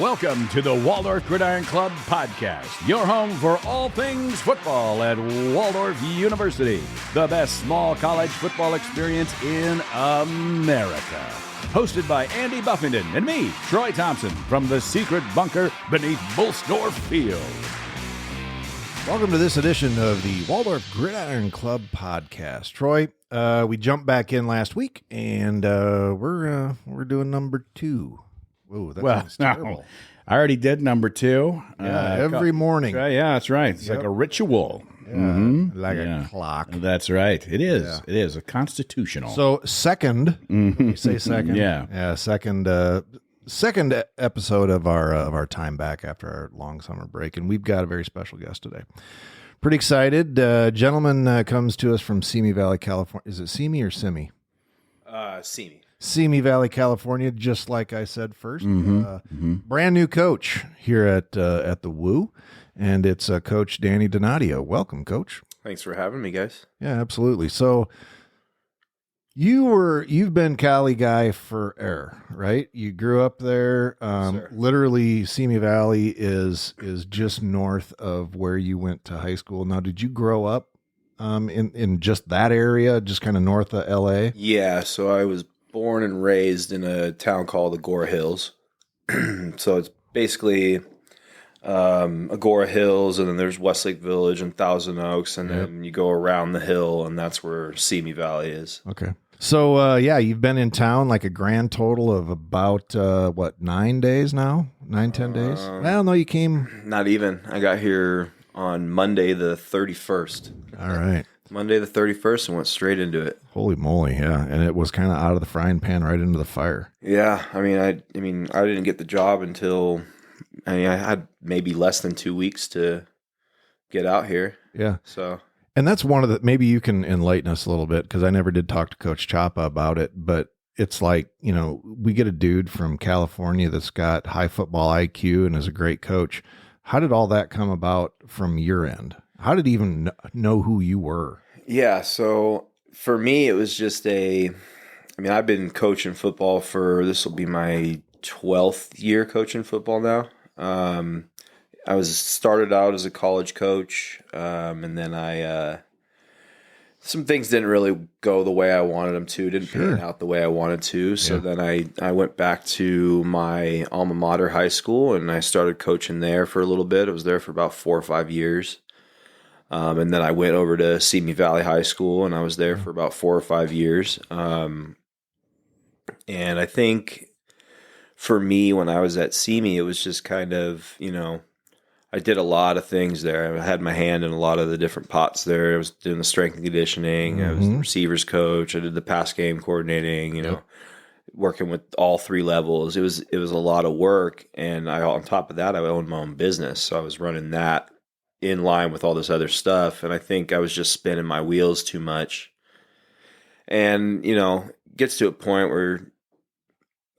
Welcome to the Waldorf Gridiron Club podcast, your home for all things football at Waldorf University, the best small college football experience in America. Hosted by Andy Buffington and me, Troy Thompson, from the secret bunker beneath Bullsdorf Field. Welcome to this edition of the Waldorf Gridiron Club podcast. Troy, we jumped back in last week, and we're doing number 2. Whoa, that sounds terrible. I already did number 2. Every morning. Yeah, that's right. It's like a ritual. Yeah, like a clock. That's right. It is. Yeah. It is a constitutional. So second, you say second? Yeah. Second episode of our time back after our long summer break, and we've got a very special guest today. Pretty excited. Gentleman comes to us from Simi Valley, California. Is it Simi or Simi? Simi Valley, California, just like I said first. Brand new coach here at the Woo, and it's Coach Danny Donadio. Welcome, Coach. Thanks for having me, guys. Yeah, absolutely. So you've been Cali guy forever, right? You grew up there. Literally, Simi Valley is just north of where you went to high school. Now, did you grow up in just that area, just kind of north of LA? Yeah, so I was born and raised in a town called Agora Hills. So it's basically Agora Hills, and then there's Westlake Village and Thousand Oaks, and then you go around the hill, and that's where Simi Valley is. Okay. So, you've been in town like a grand total of about, 9 days now? 10 days? Well, no, you came... Not even. I got here on Monday the 31st. All right. Monday the 31st and went straight into it. Holy moly, yeah. And it was kind of out of the frying pan right into the fire. Yeah, I didn't get the job until I had maybe less than 2 weeks to get out here. Yeah. So, and that's one of the, maybe you can enlighten us a little bit, because I never did talk to Coach Chapa about it, but it's like, we get a dude from California that's got high football IQ and is a great coach. How did all that come about from your end? How did he even know who you were? Yeah, so for me, it was just I've been coaching football this will be my 12th year coaching football now. I was started out as a college coach, and then some things didn't really go the way I wanted them to, didn't pan out the way I wanted to. So then I went back to my alma mater, high school, and I started coaching there for a little bit. I was there for about 4 or 5 years. And then I went over to Simi Valley High School, and I was there for about 4 or 5 years. And I think for me, when I was at Simi, it was just kind of, I did a lot of things there. I had my hand in a lot of the different pots there. I was doing the strength and conditioning. I was the receivers coach. I did the pass game coordinating, working with all 3 levels. It was a lot of work. And on top of that, I owned my own business. So I was running that in line with all this other stuff. And I think I was just spinning my wheels too much. And, gets to a point where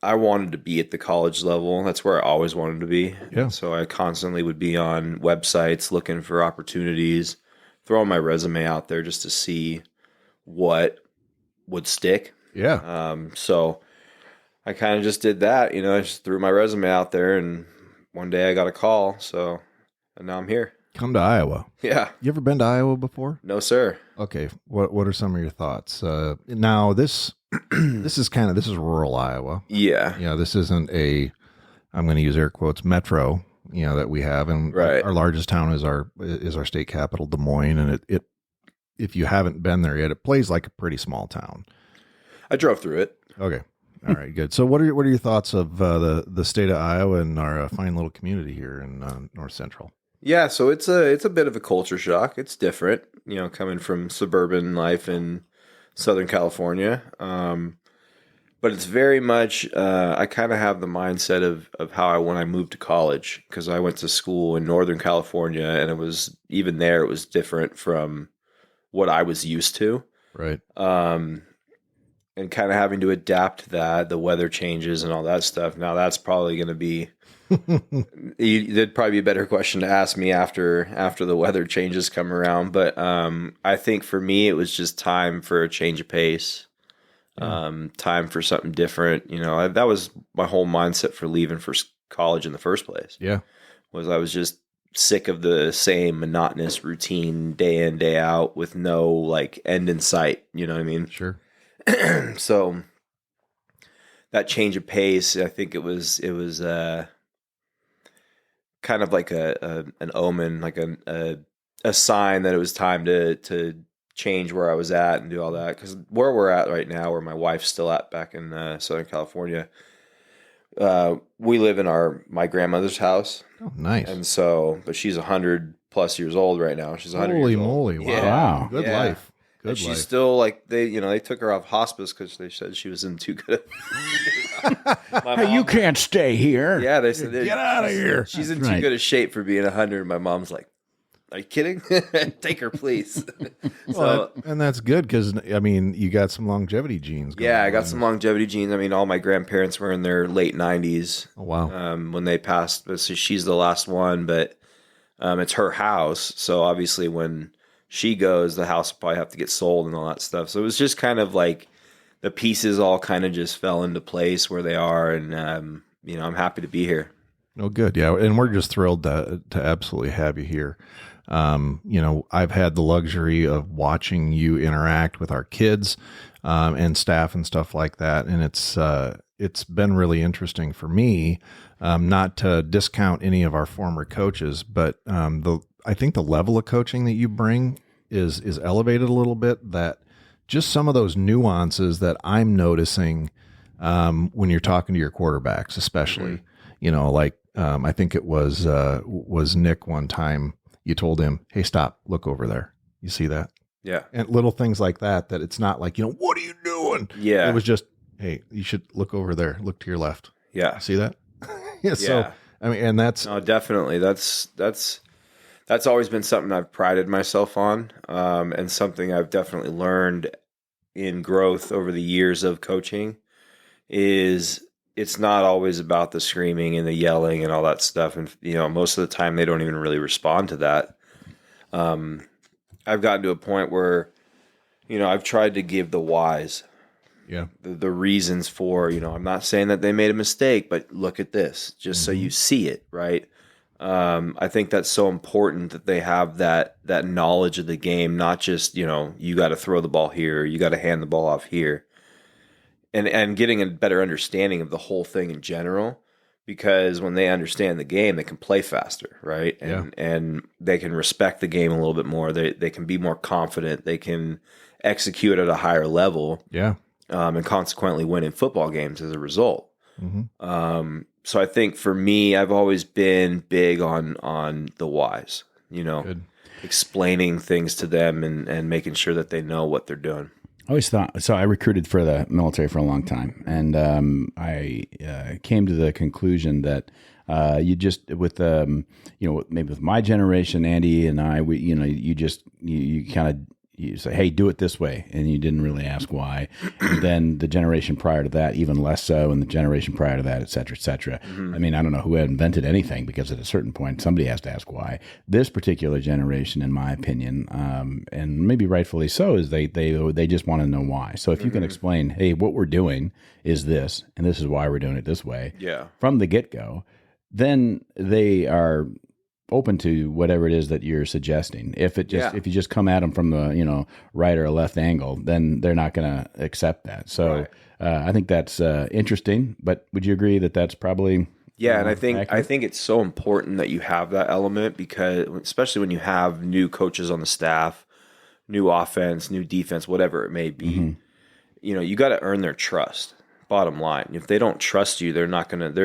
I wanted to be at the college level. That's where I always wanted to be. Yeah. So I constantly would be on websites looking for opportunities, throwing my resume out there just to see what would stick. Yeah. So I kind of just did that. I just threw my resume out there, and one day I got a call. And now I'm here. Come to Iowa. Yeah. You ever been to Iowa before? No, sir. Okay. What are some of your thoughts? Now this is rural Iowa. Yeah. This isn't I'm going to use air quotes, metro, that we have. And right. Our largest town is our state capital, Des Moines. And it if you haven't been there yet, it plays like a pretty small town. I drove through it. Okay. All right, good. So what are your thoughts of the state of Iowa and our fine little community here in North Central? Yeah, so it's a bit of a culture shock. It's different, coming from suburban life in Southern California. But it's very much, I kind of have the mindset of how when I moved to college, because I went to school in Northern California, and it was different from what I was used to. Right. And kind of having to adapt to that, the weather changes and all that stuff. Now that's probably going to be, there'd probably be a better question to ask me after the weather changes come around. But I think for me, it was just time for a change of pace, time for something different. That was my whole mindset for leaving for college in the first place. Yeah. Was I was just sick of the same monotonous routine day in, day out with no like end in sight. You know what I mean? Sure. So that change of pace, I think it was kind of like an omen, like a sign that it was time to change where I was at and do all that. Because where we're at right now, where my wife's still at back in Southern California, we live in my grandmother's house. Oh, nice. And so, but she's 100+ years old right now. She's 100 Holy years old. moly! Wow. Yeah. Wow. Good Yeah. life. Good And she's life. still like they took her off hospice because they said she was in too good. Hey, you can't stay here. Yeah, they said Get outta here. She's in That's too right. good a shape for being 100. My mom's like, "Are you kidding? Take her, please." Well, and that's good because, I mean, you got some longevity genes going yeah, I got on. some longevity genes. I mean, all my grandparents were in their late 90s Oh, wow. when they passed. So she's the last one, but it's her house. So obviously, when she goes, the house will probably have to get sold and all that stuff. So it was just kind of like the pieces all kind of just fell into place where they are, and I'm happy to be here. Oh, good. Yeah. And we're just thrilled to absolutely have you here. I've had the luxury of watching you interact with our kids and staff and stuff like that. And it's been really interesting for me, not to discount any of our former coaches, but I think the level of coaching that you bring is elevated a little bit, that just some of those nuances that I'm noticing when you're talking to your quarterbacks, especially, I think it was Nick one time. You told him, "Hey, stop, look over there. You see that?" Yeah. And little things like that it's not like, what are you doing? Yeah. It was just, "Hey, you should look over there. Look to your left. Yeah. See that?" Yeah. So, Yeah. I mean, and that's, No, definitely. That's always been something I've prided myself on, and something I've definitely learned in growth over the years of coaching is it's not always about the screaming and the yelling and all that stuff. And, most of the time they don't even really respond to that. I've gotten to a point where, I've tried to give the whys, yeah, the reasons for, I'm not saying that they made a mistake, but look at this, just so you see it, right? I think that's so important that they have that knowledge of the game, not just, you got to throw the ball here, you got to hand the ball off here. And getting a better understanding of the whole thing in general, because when they understand the game, they can play faster, right? And they can respect the game a little bit more. They can be more confident. They can execute at a higher level, yeah. And consequently win in football games as a result. Mm-hmm. So I think for me, I've always been big on the whys, Good. explaining things to them and making sure that they know what they're doing. I always thought so. I recruited for the military for a long time, and I came to the conclusion that you just with maybe with my generation, Andy and I, you kind of you say, "Hey, do it this way," and you didn't really ask why. And then the generation prior to that, even less so, and the generation prior to that, et cetera, et cetera. Mm-hmm. I mean, I don't know who invented anything, because at a certain point, somebody has to ask why. This particular generation, in my opinion, and maybe rightfully so, is they just want to know why. So if you can explain, "Hey, what we're doing is this, and this is why we're doing it this way," from the get-go, then they are open to whatever it is that you're suggesting. If you just come at them from the right or left angle, then they're not going to accept that. So I think that's interesting. But would you agree that that's probably and I think accurate? I think it's so important that you have that element, because especially when you have new coaches on the staff, new offense, new defense, whatever it may be, you got to earn their trust. Bottom line, if they don't trust you, they're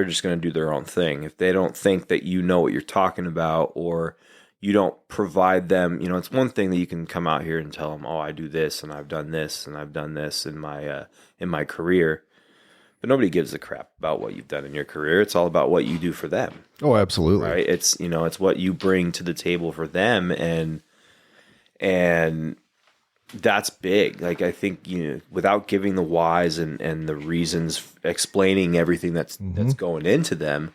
just gonna do their own thing. If they don't think that you know what you're talking about, or you don't provide them, it's one thing that you can come out here and tell them, "Oh, I do this and I've done this and I've done this in my career," but nobody gives a crap about what you've done in your career. It's all about what you do for them. Oh, absolutely. Right? It's it's what you bring to the table for them, and that's big. Like, I think, without giving the whys and the reasons, explaining everything that's going into them,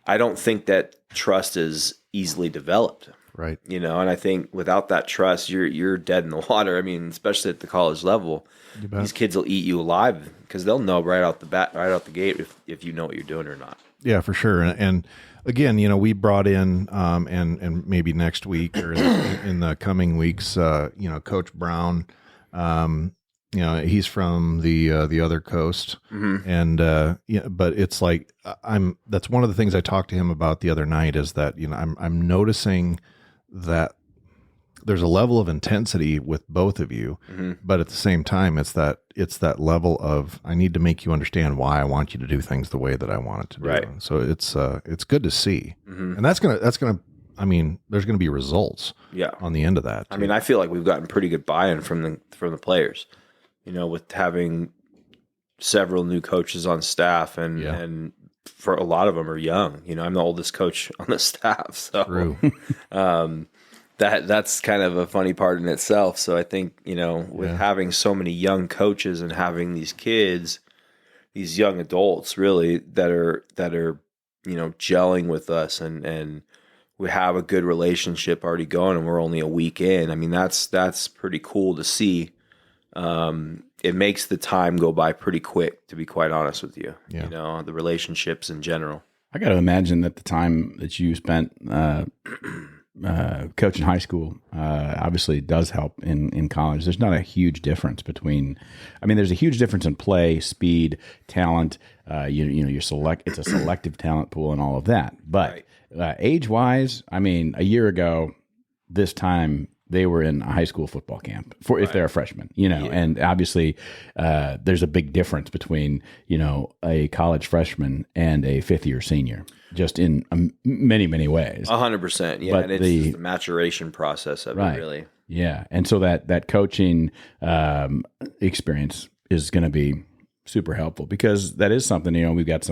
I don't think that trust is easily developed. Right. And I think without that trust, you're dead in the water. I mean, especially at the college level, these kids will eat you alive, because they'll know right out the gate if you know what you're doing or not. Yeah, for sure. And again, we brought in, and maybe next week or in the coming weeks, Coach Brown, he's from the other coast, and but it's like that's one of the things I talked to him about the other night is that I'm noticing that there's a level of intensity with both of you, but at the same time, it's that level of I need to make you understand why I want you to do things the way that I want it to do. Right. So it's good to see, and that's gonna. I mean, there's gonna be results. Yeah. On the end of that. I mean, I feel like we've gotten pretty good buy-in from the players. With having several new coaches on staff, and for a lot of them are young. I'm the oldest coach on the staff, so True. That's kind of a funny part in itself. So I think, with having so many young coaches and having these kids, these young adults really that are gelling with us and we have a good relationship already going and we're only a week in. I mean, that's pretty cool to see. It makes the time go by pretty quick, to be quite honest with you. Yeah. The relationships in general. I got to imagine that the time that you spent coaching high school obviously does help in college. There's not a huge difference there's a huge difference in play, speed, talent. It's a selective talent pool and all of that. But age wise, a year ago, this time they were in a high school football camp if they're a freshman, and obviously there's a big difference between, a college freshman and a fifth year senior, just in many, many ways. 100%. Yeah. But and it's the maturation process of it, really. Yeah. And so that coaching experience is going to be super helpful because that is something, we've got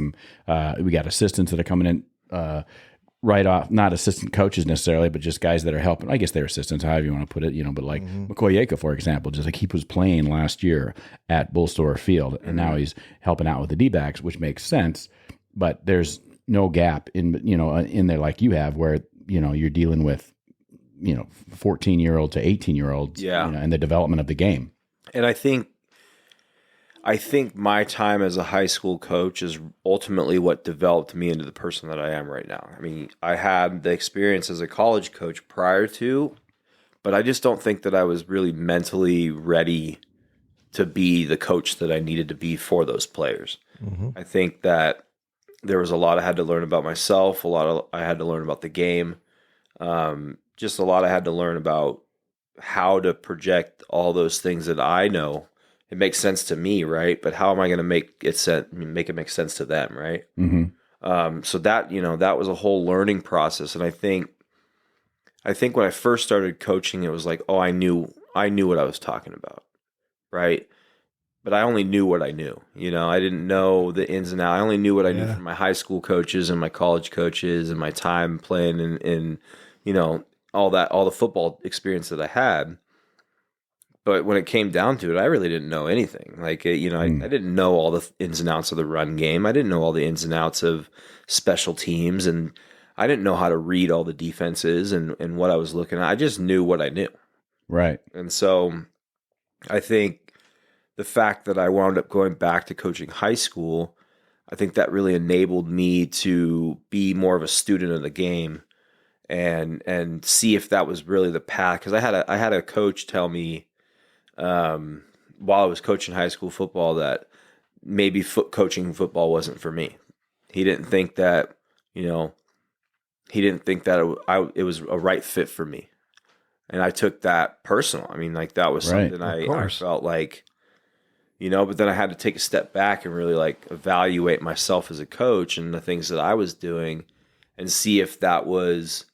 we got assistants that are coming in, right off, not assistant coaches necessarily, but just guys that are helping. I guess they're assistants, however you want to put it, but like McCoy Yeka, for example, just like he was playing last year at Bull Store Field, and now he's helping out with the D-backs, which makes sense. But there's no gap in there like you have, where you're dealing with 14-year-old to 18-year-olds, and the development of the game. And I think my time as a high school coach is ultimately what developed me into the person that I am right now. I mean, I had the experience as a college coach prior to, but I just don't think that I was really mentally ready to be the coach that I needed to be for those players. I think that there was a lot I had to learn about myself, I had to learn about the game, just a lot I had to learn about how to project all those things that I know. It makes sense to me, right? But how am I going to make it make sense to them, right? So that that was a whole learning process, and I think when I first started coaching, it was like, oh, I knew what I was talking about, right? But I only knew what I knew. I didn't know the ins and outs. I only knew what I knew from my high school coaches and my college coaches and my time playing in all the football experience that I had. But when it came down to it, I really didn't know anything. Like, I didn't know all the ins and outs of the run game. I didn't know all the ins and outs of special teams. And I didn't know how to read all the defenses and what I was looking at. I just knew what I knew. Right. And so I think the fact that I wound up going back to coaching high school, I think that really enabled me to be more of a student of the game and see if that was really the path. Because I had a coach tell me, while I was coaching high school football, that maybe coaching football wasn't for me. He didn't think that, it was a right fit for me. And I took that personal. I mean, like, that was something I felt like, but then I had to take a step back and really like evaluate myself as a coach and the things that I was doing and see if that was,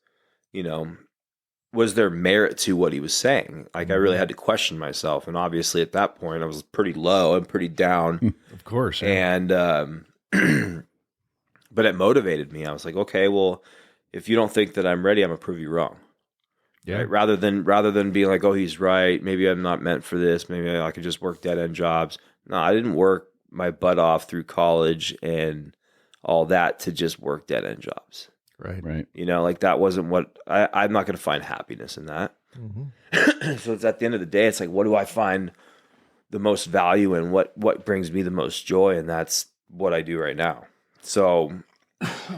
was there merit to what he was saying? Like, I really had to question myself. And obviously at that point I was pretty low and pretty down. Of course. Yeah. And, but it motivated me. I was like, okay, well, if you don't think that I'm ready, I'm gonna prove you wrong. Yeah. Right? Rather than being like, oh, he's right. Maybe I'm not meant for this. Maybe I could just work dead end jobs. No, I didn't work my butt off through college and all that to just work dead end jobs. Right. Like, that wasn't what I'm not going to find happiness in that. So it's at the end of the day, it's like, what do I find the most value in? What brings me the most joy? And that's what I do right now. So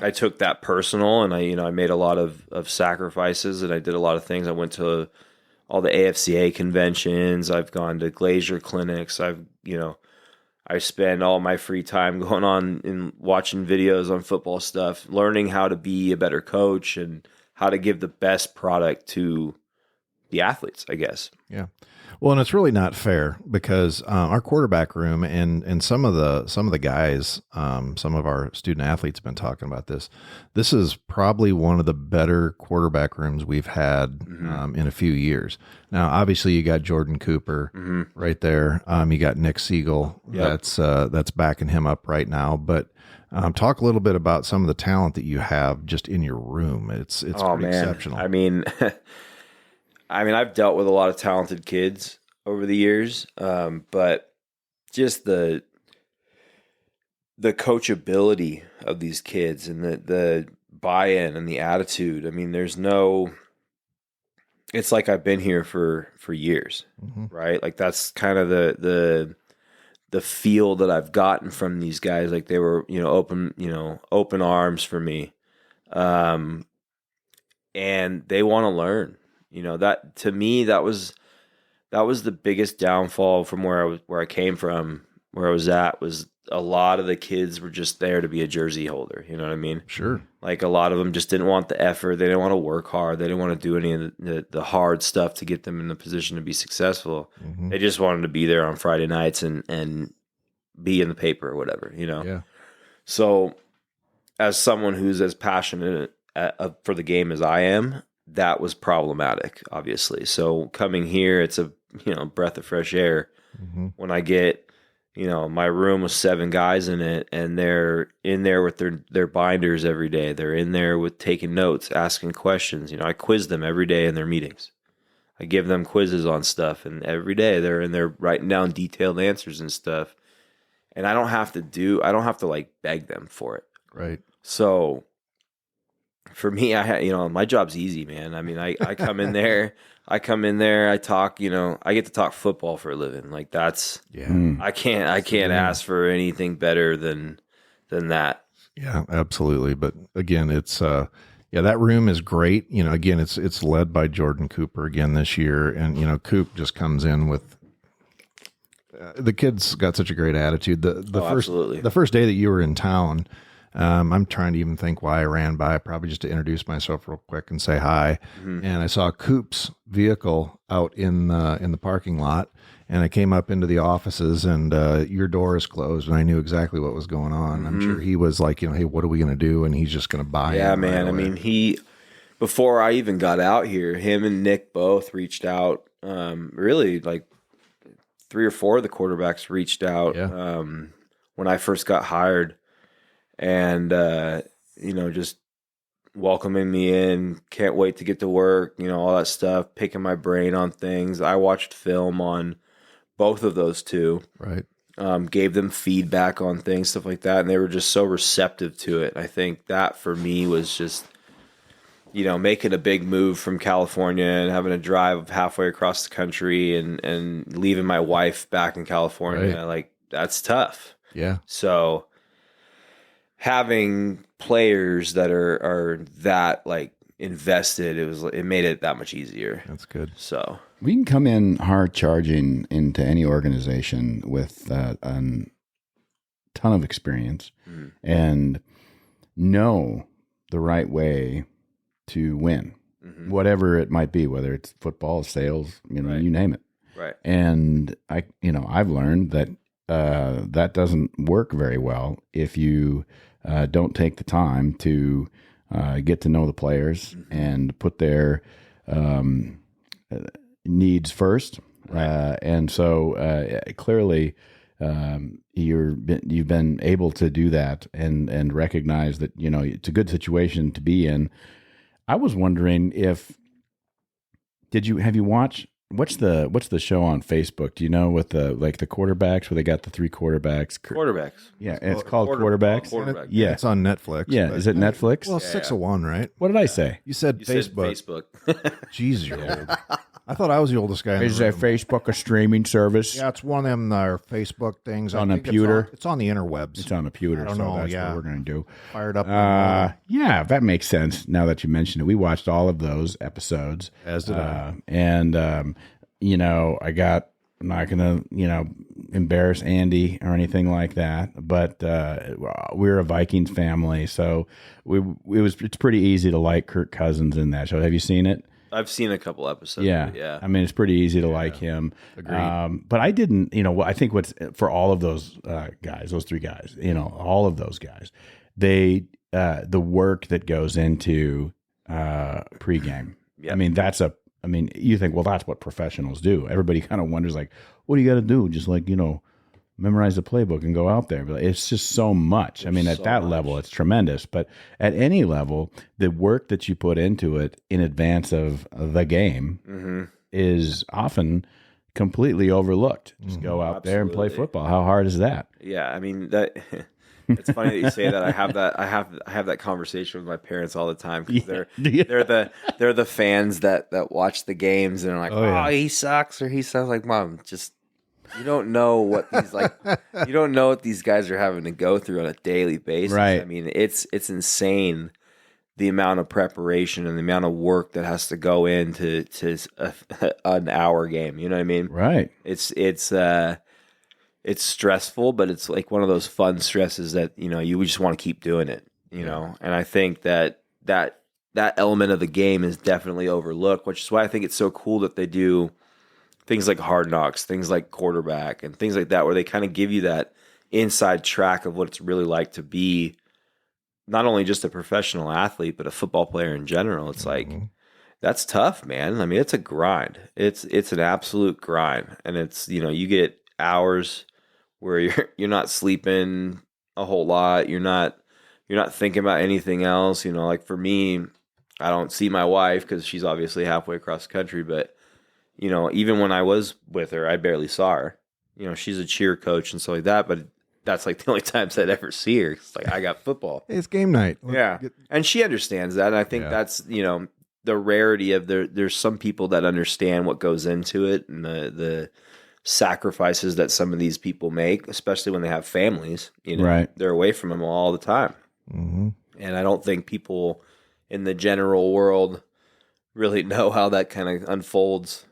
I took that personal, and I made a lot of sacrifices, and I did a lot of things. I went to all the AFCA conventions. I've gone to Glazier clinics. I spend all my free time going on and watching videos on football stuff, learning how to be a better coach and how to give the best product to the athletes, I guess. Yeah. Well, and it's really not fair because our quarterback room and some of the guys, some of our student athletes have been talking about this. This is probably one of the better quarterback rooms we've had in a few years. Now, obviously, you got Jordan Cooper right there. You got Nick Siegel. Yep. That's backing him up right now. But talk a little bit about some of the talent that you have just in your room. It's pretty exceptional. I mean, I've dealt with a lot of talented kids over the years, but just the coachability of these kids and the buy-in and the attitude. I mean, it's like I've been here for years, right? Like that's kind of the feel that I've gotten from these guys. Like they were, open arms for me, and they want to learn. That to me, that was the biggest downfall from where I came from, where I was at, was a lot of the kids were just there to be a jersey holder. You know what I mean? Sure. Like a lot of them just didn't want the effort. They didn't want to work hard. They didn't want to do any of the hard stuff to get them in the position to be successful. They just wanted to be there on Friday nights and be in the paper or whatever, Yeah. So as someone who's as passionate for the game as I am, that was problematic, obviously. So coming here, it's a breath of fresh air. When I get, my room with 7 guys in it, and they're in there with their binders every day. They're in there with taking notes, asking questions. I quiz them every day in their meetings. I give them quizzes on stuff, and every day they're in there writing down detailed answers and stuff. And I don't have to like beg them for it. Right. So for me, my job's easy, man. I mean, I come in there, I talk, I get to talk football for a living. Like that's, I can't ask for anything better than that. Yeah, absolutely. But again, it's, that room is great. Again, it's led by Jordan Cooper again this year. And, Coop just comes in with, the kid's got such a great attitude. Absolutely. The first day that you were in town, I'm trying to even think why I ran by, probably just to introduce myself real quick and say hi. And I saw Coop's vehicle out in the parking lot, and I came up into the offices, and your door is closed, and I knew exactly what was going on. I'm sure he was like, hey, what are we going to do? And he's just going to buy it. Yeah, man. Right away. Before I even got out here, him and Nick both reached out. Really, like 3 or 4 of the quarterbacks reached out when I first got hired. And, just welcoming me in, can't wait to get to work, all that stuff, picking my brain on things. I watched film on both of those two. Right. Gave them feedback on things, stuff like that. And they were just so receptive to it. I think that for me was just, making a big move from California and having to drive halfway across the country and leaving my wife back in California. Right. Like that's tough. Yeah. So having players that are that like invested, it made it that much easier. That's good. So we can come in hard charging into any organization with a ton of experience and know the right way to win, whatever it might be, whether it's football, sales, you name it. Right. And I've learned that that doesn't work very well if you don't take the time to get to know the players and put their needs first. Right. And so clearly you've been able to do that and recognize that, it's a good situation to be in. I was wondering have you watched, what's the show on Facebook? Do you know with the quarterbacks where they got the 3 quarterbacks? Quarterbacks. Yeah, it's called Quarterbacks. Quarterback. Yeah, It's on Netflix. yeah. Is it Netflix? Well, 6 of 1, right? What did I say? You said You Facebook. said Facebook. Jeez, you're old. I thought I was the oldest guy in Is the a room. Facebook a streaming service? Yeah, it's one of them Facebook things. On I a think pewter? It's on the interwebs. It's on a pewter, I don't so know, that's yeah. what we're going to do. Fired up. Yeah, that makes sense now that you mentioned it. We watched all of those episodes. As did I. And, I'm not going to, embarrass Andy or anything like that, but we're a Vikings family, so it's pretty easy to like Kirk Cousins in that show. Have you seen it? I've seen a couple episodes. Yeah. Of it, yeah. I mean, it's pretty easy to like him. Agreed. But I didn't, I think what's for all of those guys, those three guys, all of those guys, the work that goes into pregame. Yep. I mean, you think, well, that's what professionals do. Everybody kind of wonders, like, what do you got to do? Just like, memorize the playbook and go out there. But it's just so much. I mean, at that level, it's tremendous. But at any level, the work that you put into it in advance of the game is often completely overlooked. Just go out there and play football. How hard is that? Yeah, I mean that. It's funny that you say that. I have that conversation with my parents all the time because they're the fans that watch the games and are like, oh, he sucks or he sounds like mom. Just you don't know what these guys are having to go through on a daily basis. Right. I mean, it's insane the amount of preparation and the amount of work that has to go into an hour game. You know what I mean? Right. It's stressful, but it's like one of those fun stresses that, you just want to keep doing it, And I think that element of the game is definitely overlooked, which is why I think it's so cool that they do things like Hard Knocks, things like Quarterback, and things like that, where they kind of give you that inside track of what it's really like to be not only just a professional athlete, but a football player in general. It's like, that's tough, man. I mean, it's a grind. It's an absolute grind. And it's, you get hours where you're not sleeping a whole lot. You're not thinking about anything else. Like for me, I don't see my wife because she's obviously halfway across the country. But even when I was with her, I barely saw her. She's a cheer coach and stuff like that. But that's like the only times I'd ever see her. It's like I got football. It's game night. And she understands that. And I think that's the rarity of there's some people that understand what goes into it and the sacrifices that some of these people make, especially when they have families. Right. They're away from them all the time. Mm-hmm. And I don't think people in the general world really know how that kind of unfolds.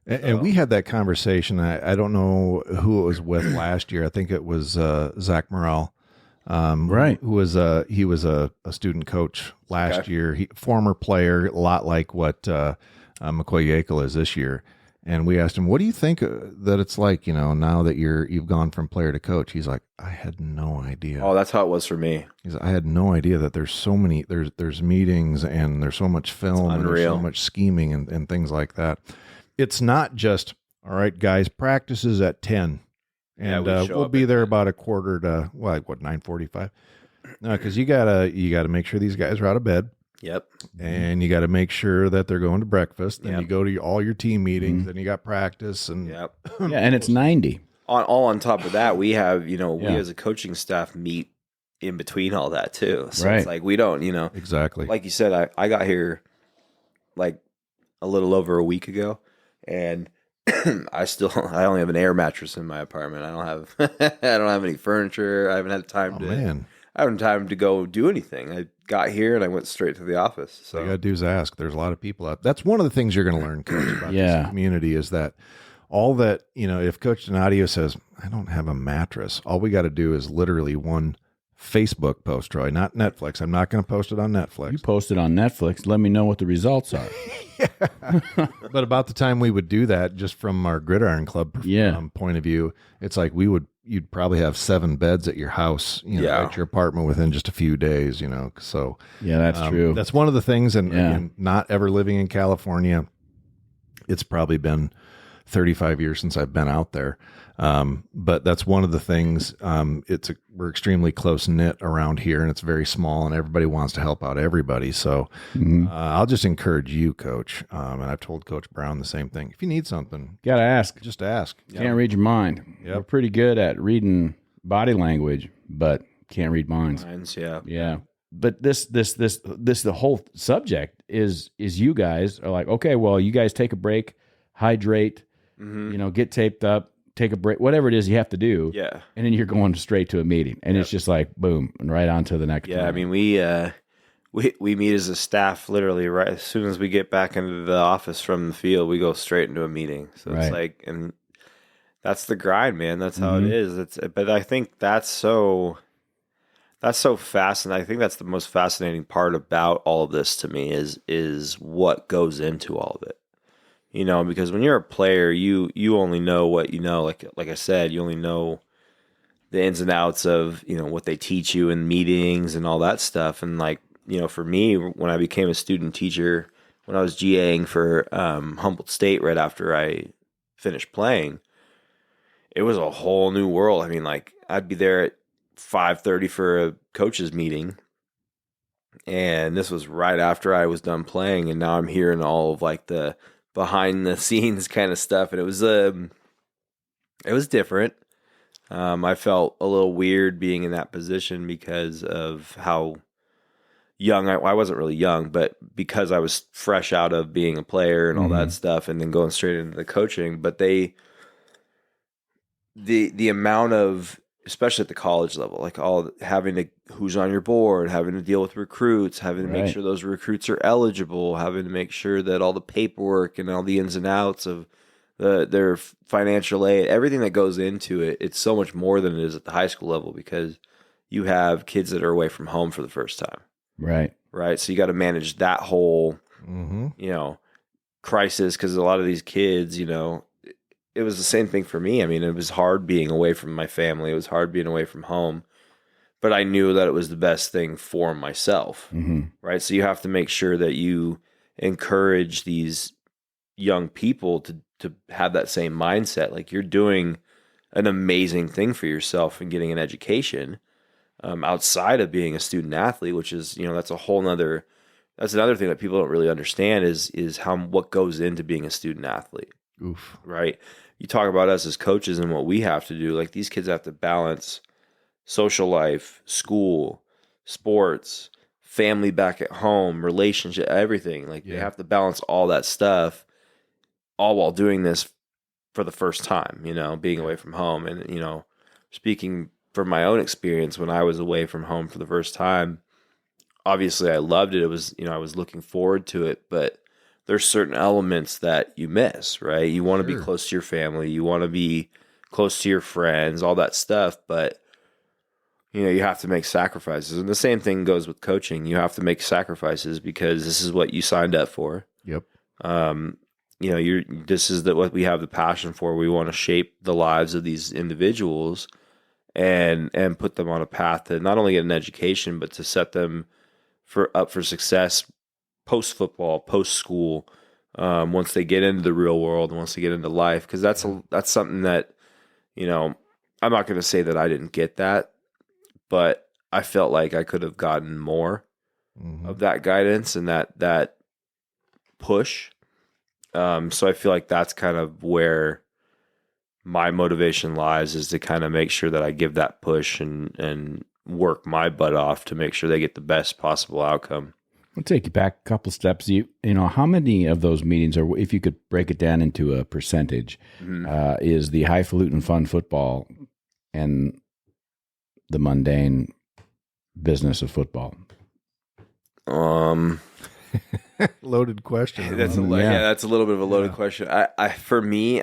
And we had that conversation. I don't know who it was with last year. I think it was Zach Morrell, right? He was a student coach last year. Former player, a lot like what McCoy Yakel is this year. And we asked him, "What do you think that it's like? Now that you've gone from player to coach?" He's like, "I had no idea." Oh, that's how it was for me. He's like, "I had no idea that there's so many there's meetings and there's so much film and there's so much scheming and things like that." It's not just, all right, guys, practice is at 10, and we'll be there about a quarter to 9:45. No, because you gotta make sure these guys are out of bed. Yep. And you got to make sure that they're going to breakfast. Then you go to all your team meetings. Then you got practice and yeah, and it's 90. On top of that, we have we as a coaching staff meet in between all that too. So it's like we don't exactly like you said. I got here like a little over a week ago, and I only have an air mattress in my apartment. I don't have any furniture. I haven't had time to go do anything. I got here and I went straight to the office. So all you got to do is ask. There's a lot of people out. That's one of the things you're going to learn, Coach, about this community is that all that, if Coach Donadio says, I don't have a mattress, all we got to do is literally one Facebook post, Troy, not Netflix. I'm not going to post it on Netflix. You post it on Netflix. Let me know what the results are. But about the time we would do that, just from our Gridiron Club point of view, it's like you'd probably have 7 beds at your house, at your apartment within just a few days, So yeah, that's true. That's one of the things. And again, not ever living in California, it's probably been 35 years since I've been out there. But that's one of the things. We're extremely close knit around here, and it's very small, and everybody wants to help out everybody. So I'll just encourage you, Coach. And I've told Coach Brown the same thing. If you need something, gotta ask. Just ask. Can't read your mind. We're pretty good at reading body language, but can't read minds. Yeah. the whole subject is you guys are like, okay, well, you guys take a break, hydrate, get taped up, take a break, whatever it is you have to do. Yeah. And then you're going straight to a meeting, and it's just like, boom, and right on to the next. Yeah. meeting. I mean, we meet as a staff literally right as soon as we get back into the office from the field, we go straight into a meeting. So it's like, and that's the grind, man. That's how it is. But I think that's so fascinating. I think that's the most fascinating part about all of this to me is what goes into all of it. Because when you're a player, you only know what you know. Like I said, you only know the ins and outs of, what they teach you in meetings and all that stuff. And for me, when I became a student teacher, when I was GAing for Humboldt State right after I finished playing, it was a whole new world. I mean, I'd be there at 5:30 for a coaches meeting, and this was right after I was done playing, and now I'm hearing all of the behind the scenes kind of stuff, and it was different. I felt a little weird being in that position because of how young I wasn't really young, but because I was fresh out of being a player and all that stuff, and then going straight into the coaching. But the amount of, especially at the college level, all having to, who's on your board, having to deal with recruits, having to make sure those recruits are eligible, having to make sure that all the paperwork and all the ins and outs of their financial aid, everything that goes into it, it's so much more than it is at the high school level, because you have kids that are away from home for the first time. Right. So you got to manage that whole, crisis, because a lot of these kids, it was the same thing for me. I mean, it was hard being away from my family. It was hard being away from home, but I knew that it was the best thing for myself. Right. So you have to make sure that you encourage these young people to have that same mindset. You're doing an amazing thing for yourself and getting an education outside of being a student athlete, which is, that's another thing that people don't really understand is what goes into being a student athlete. Oof. Right. You talk about us as coaches and what we have to do. These kids have to balance social life, school, sports, family back at home, relationship, everything. They have to balance all that stuff, all while doing this for the first time, being away from home. And, speaking from my own experience, when I was away from home for the first time, obviously I loved it. It was, I was looking forward to it, but there's certain elements that you miss, right? You want to be close to your family. You want to be close to your friends, all that stuff. But, you have to make sacrifices. And the same thing goes with coaching. You have to make sacrifices because this is what you signed up for. Yep. This is what we have the passion for. We want to shape the lives of these individuals and put them on a path to not only get an education, but to set them up for success post football, post school, once they get into the real world, once they get into life, because that's something that, I'm not going to say that I didn't get that, but I felt like I could have gotten more of that guidance and that push. So I feel like that's kind of where my motivation lies, is to kind of make sure that I give that push and work my butt off to make sure they get the best possible outcome. I'll take you back a couple steps. How many of those meetings are, if you could break it down into a percentage, is the highfalutin fun football and the mundane business of football? Loaded question. That's that's a little bit of a loaded question. For me,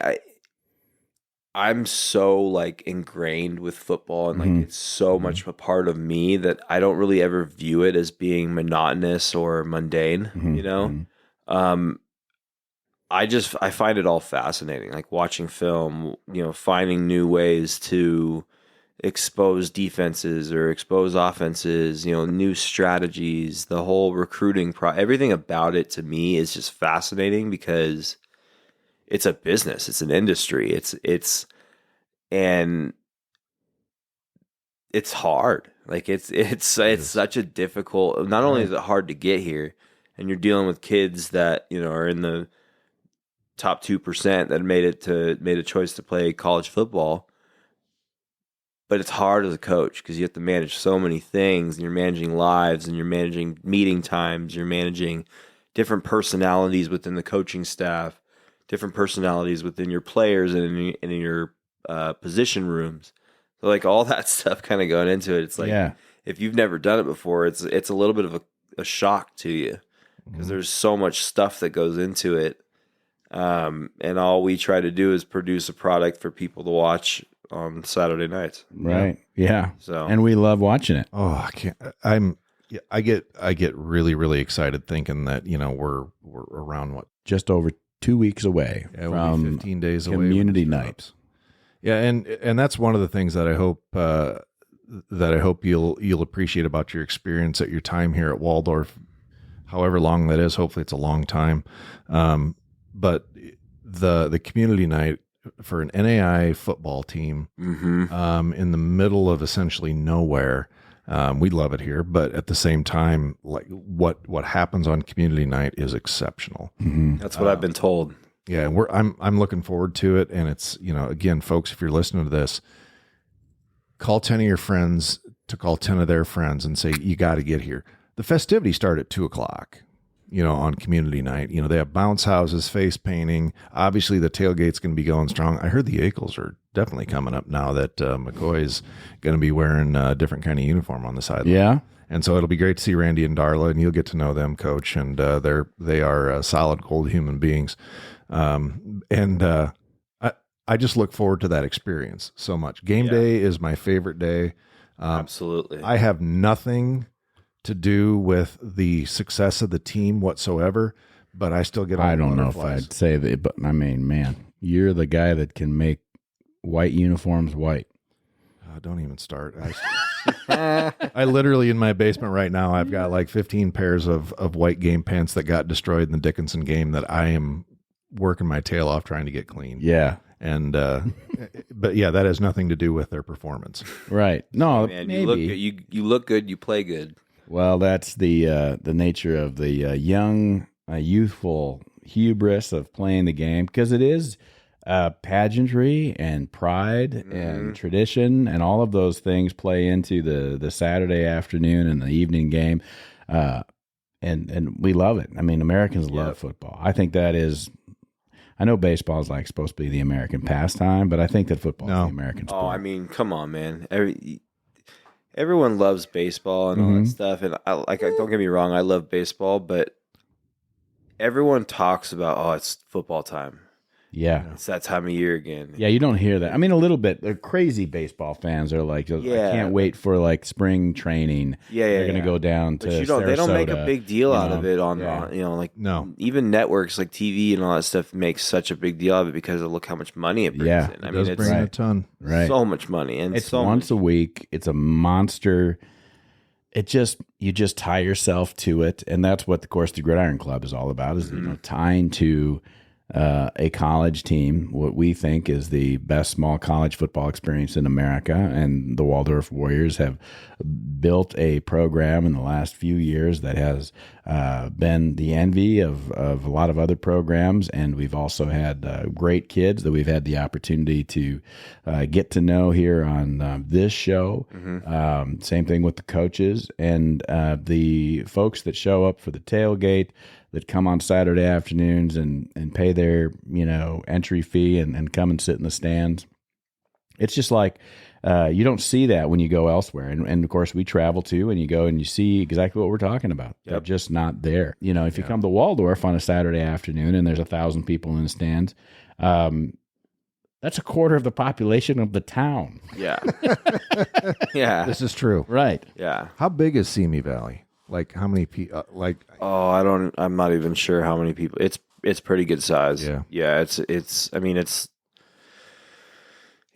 I'm so ingrained with football and it's so much a part of me that I don't really ever view it as being monotonous or mundane, I find it all fascinating, watching film, finding new ways to expose defenses or expose offenses, new strategies, the whole recruiting everything about it to me is just fascinating because it's a business, it's an industry, and it's hard. It's such a difficult, not only is it hard to get here, and you're dealing with kids that, are in the top 2% that made a choice to play college football. but it's hard as a coach because you have to manage so many things, and you're managing lives, and you're managing meeting times, you're managing different personalities within the coaching staff, different personalities within your players and in your position rooms. So like all that stuff kind of going into it. It's like, if you've never done it before, it's a little bit of a shock to you because there's so much stuff that goes into it. And all we try to do is produce a product for people to watch on Saturday nights. Right. Yeah. So, and we love watching it. Oh, I can't. I get really, really excited thinking that, we're around what, just over 2 weeks away we'll from be 15 days away. community night. Yeah. And that's one of the things that I hope you'll appreciate about your experience at your time here at Waldorf, however long that is. Hopefully it's a long time. But the community night for an NAI football team, in the middle of essentially nowhere, we love it here, but at the same time, like what happens on community night is exceptional. that's what I've been told. Yeah, I'm looking forward to it, and it's again, folks, if you're listening to this, call 10 of your friends to call 10 of their friends and say you got to get here. The festivities start at 2:00. On community night, they have bounce houses, face painting. Obviously, the tailgate's going to be going strong. I heard the Akels are definitely coming up now that McCoy's going to be wearing a different kind of uniform on the sideline. Yeah. And so it'll be great to see Randy and Darla, and you'll get to know them, Coach. And they are solid gold human beings. I just look forward to that experience so much. Game day is my favorite day. Absolutely. I have nothing to do with the success of the team whatsoever, but I still get all I the don't know if butterflies. I'd say that, but I mean, man, you're the guy that can make white uniforms white. Don't even start. I literally, in my basement right now, I've got like 15 pairs of white game pants that got destroyed in the Dickinson game that I am working my tail off trying to get clean. Yeah. And, but yeah, that has nothing to do with their performance. Right. No, Man, maybe. you look good, you play good. Well, that's the nature of the young, youthful hubris of playing the game, because it is pageantry and pride and tradition, and all of those things play into the Saturday afternoon and the evening game, and we love it. I mean, Americans love football. I think that is. I know baseball is supposed to be the American pastime, but I think that football is the American sport. Oh, I mean, come on, man. Everyone loves baseball and all that stuff, and don't get me wrong, I love baseball, but everyone talks about, it's football time. Yeah. It's that time of year again. Yeah, you don't hear that. I mean, a little bit. The crazy baseball fans are like, I can't wait for spring training. They're going to go down to Sarasota. They don't make a big deal out of it No. even networks like TV and all that stuff make such a big deal of it because of look how much money it brings in. It does bring a ton. Right. So much money. And it's once a week. It's a monster. You just tie yourself to it. And that's what, of course, the Gridiron Club is all about, is tying to a college team, what we think is the best small college football experience in America. And the Waldorf Warriors have built a program in the last few years that has been the envy of a lot of other programs. And we've also had great kids that we've had the opportunity to get to know here on this show. Same thing with the coaches and the folks that show up for the tailgate, that come on Saturday afternoons and pay their, entry fee and come and sit in the stands. It's just you don't see that when you go elsewhere. And of course we travel too, and you go and you see exactly what we're talking about. Yep. They're just not there. If you come to Waldorf on a Saturday afternoon and there's 1,000 people in the stands, that's a quarter of the population of the town. Yeah. Yeah. This is true. Right. Yeah. How big is Simi Valley? How many people? I'm not even sure how many people. It's pretty good size. Yeah. Yeah.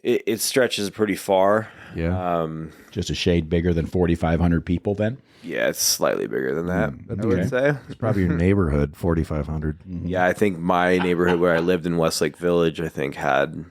It stretches pretty far. Yeah. Just a shade bigger than 4,500 people then? Yeah, it's slightly bigger than that, I would say. It's probably your neighborhood, 4,500. Yeah, I think my neighborhood where I lived in Westlake Village, I think had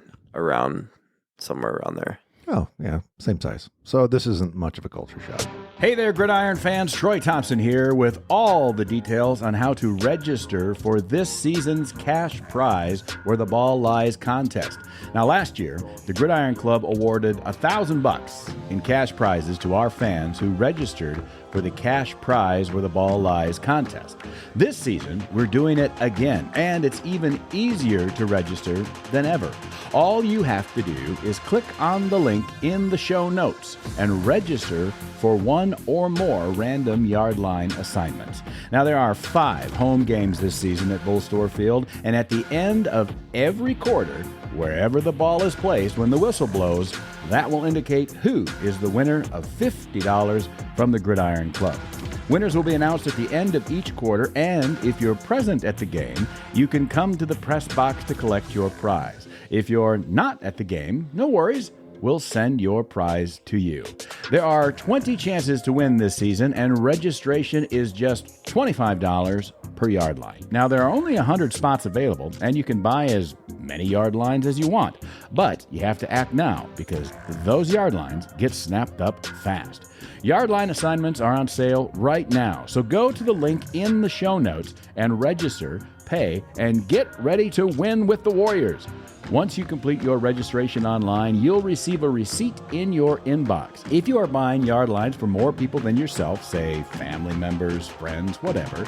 somewhere around there. Oh, yeah. Same size. So this isn't much of a culture shock. Hey there, Gridiron fans. Troy Thompson here with all the details on how to register for this season's cash prize Where the Ball Lies contest. Now, last year, the Gridiron Club awarded $1,000 in cash prizes to our fans who registered for the cash prize Where the Ball Lies contest. This season, we're doing it again, and it's even easier to register than ever. All you have to do is click on the link in the show notes and register for one or more random yard line assignments. Now, there are 5 home games this season at Bull Store Field, and at the end of every quarter, wherever the ball is placed when the whistle blows, that will indicate who is the winner of $50 from the Gridiron Club. Winners will be announced at the end of each quarter, and if you're present at the game, you can come to the press box to collect your prize. If you're not at the game, no worries. We'll send your prize to you. There are 20 chances to win this season, and registration is just $25 per yard line. Now, there are only 100 spots available, and you can buy as many yard lines as you want. But you have to act now, because those yard lines get snapped up fast. Yard line assignments are on sale right now, so go to the link in the show notes and register, pay, and get ready to win with the Warriors. Once you complete your registration online, you'll receive a receipt in your inbox. If you are buying yard lines for more people than yourself, say family members, friends, whatever,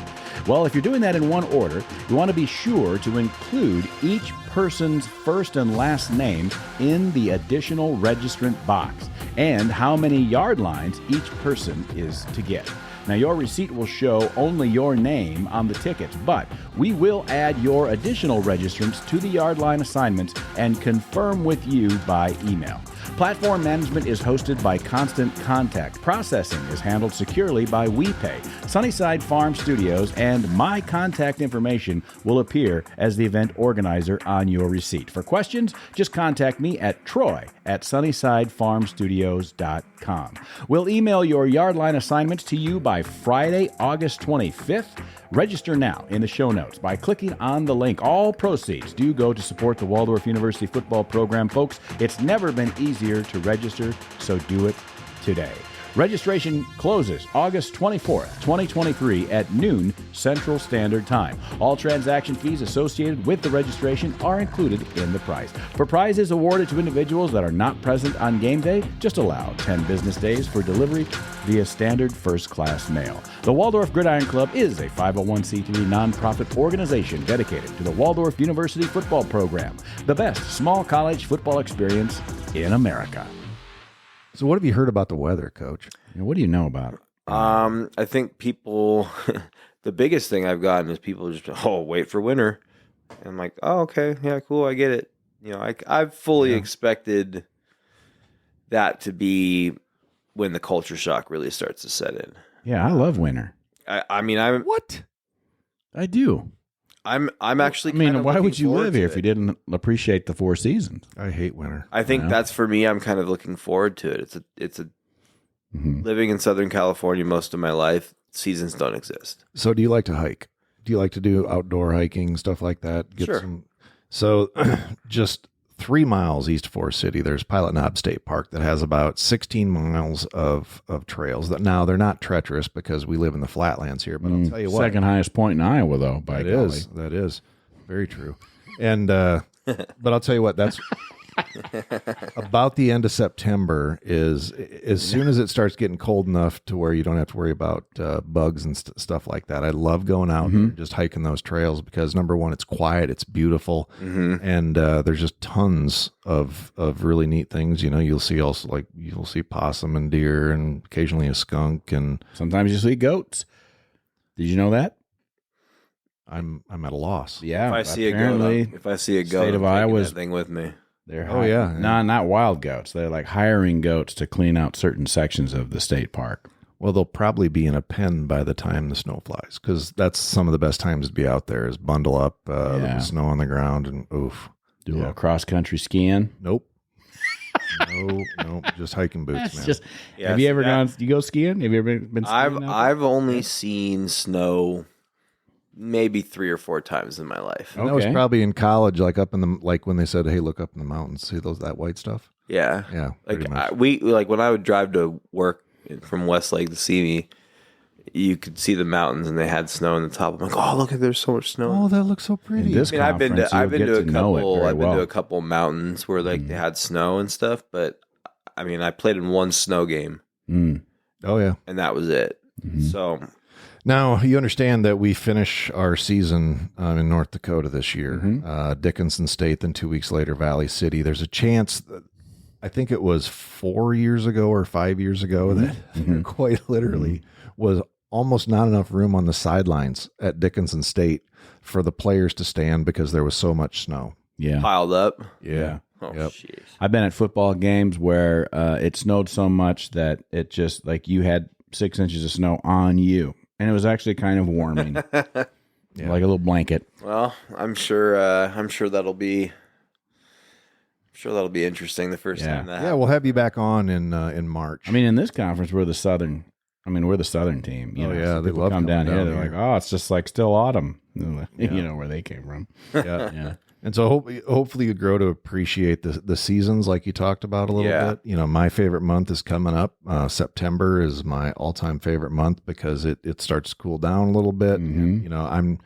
well, if you're doing that in one order, you want to be sure to include each person's first and last name in the additional registrant box and how many yard lines each person is to get. Now, your receipt will show only your name on the tickets, but we will add your additional registrants to the yard line assignments and confirm with you by email. Platform management is hosted by Constant Contact. Processing is handled securely by WePay. Sunnyside Farm Studios, and my contact information will appear as the event organizer on your receipt. For questions, just contact me at troy@sunnysidefarmstudios.com. We'll email your yard line assignments to you by Friday, August 25th. Register now in the show notes by clicking on the link. All proceeds do go to support the Waldorf University football program. Folks, it's never been easier to register, so do it today. Registration closes August 24th, 2023 at noon Central Standard Time. All transaction fees associated with the registration are included in the price. For prizes awarded to individuals that are not present on game day, just allow 10 business days for delivery via standard first-class mail. The Waldorf Gridiron Club is a 501c3 nonprofit organization dedicated to the Waldorf University football program, the best small college football experience in America. So what have you heard about the weather, Coach? What do you know about it? I think people, the biggest thing I've gotten is people just, wait for winter. And I'm like, oh, okay, yeah, cool, I get it. You know, I've fully expected that to be when the culture shock really starts to set in. Yeah, I love winter. I mean, I'm What? I do. I'm actually. I mean, kind of why would looking you forward live to here if it. you didn't appreciate the 4 seasons? I hate winter. I think Yeah. that's for me. I'm kind of looking forward to it. It's a living in Southern California most of my life. Seasons don't exist. So do you like to hike? Do you like to do outdoor hiking, stuff like that? Sure. So just 3 miles east of Forest City, there's Pilot Knob State Park that has about 16 miles of trails. That now they're not treacherous because we live in the flatlands here, but I'll tell you what. Second highest point in Iowa, though, by golly. That is very true. And but I'll tell you what, that's about the end of September is as soon as it starts getting cold enough to where you don't have to worry about bugs and stuff like that. I love going out and just hiking those trails because number one, it's quiet, it's beautiful, and there's just tons of really neat things. You know, you'll see possum and deer and occasionally a skunk, and Sometimes you see goats. Did you know that? I'm at a loss. Yeah. If I see a apparently, goat, I'm state taking of Iowa's- that thing with me. They're Oh, yeah. No, not wild goats. They're like hiring goats to clean out certain sections of the state park. Well, they'll probably be in a pen by the time the snow flies because that's some of the best times to be out there is bundle up, Yeah. snow on the ground, and oof. Do a little cross country skiing. Nope. Nope. Just hiking boots, That's man. just. Yes, have you ever that- gone? You go skiing? Have you ever been? Skiing out there? I've only seen snow maybe 3 or 4 times in my life. And that was Okay. probably in college, like up in the when they said, "Hey, look up in the mountains, see that white stuff." Yeah. Yeah, Like pretty much. when I would drive to work from Westlake to see me, you could see the mountains and they had snow on the top. I'm like, oh, look, there's so much snow. Oh, that looks so pretty. In this I mean, I've been conference, to you'll get to know it very I've been well. to a couple mountains where like they had snow and stuff, but I mean, I played in one snow game Oh, yeah. and that was it. So Now, you understand that we finish our season in North Dakota this year. Dickinson State, then 2 weeks later, Valley City. There's a chance that, I think it was 4 years ago or 5 years ago, that there quite literally was almost not enough room on the sidelines at Dickinson State for the players to stand because there was so much snow. Yeah. piled up. Yeah. Oh, Yep. jeez. I've been at football games where it snowed so much that it just like you had 6 inches of snow on you. And it was actually kind of warming, like a little blanket. Well, I'm sure that'll be interesting the first time that Yeah, we'll have you back on in March. I mean, in this conference, we're the southern team. You Oh, know, yeah, so they people love come down coming here. down They're here. like, oh, it's just like still autumn. You know where they came from. Yeah. Yeah. And so hopefully you grow to appreciate the seasons like you talked about a little bit. You know, my favorite month is coming up. September is my all-time favorite month because it starts to cool down a little bit. You know,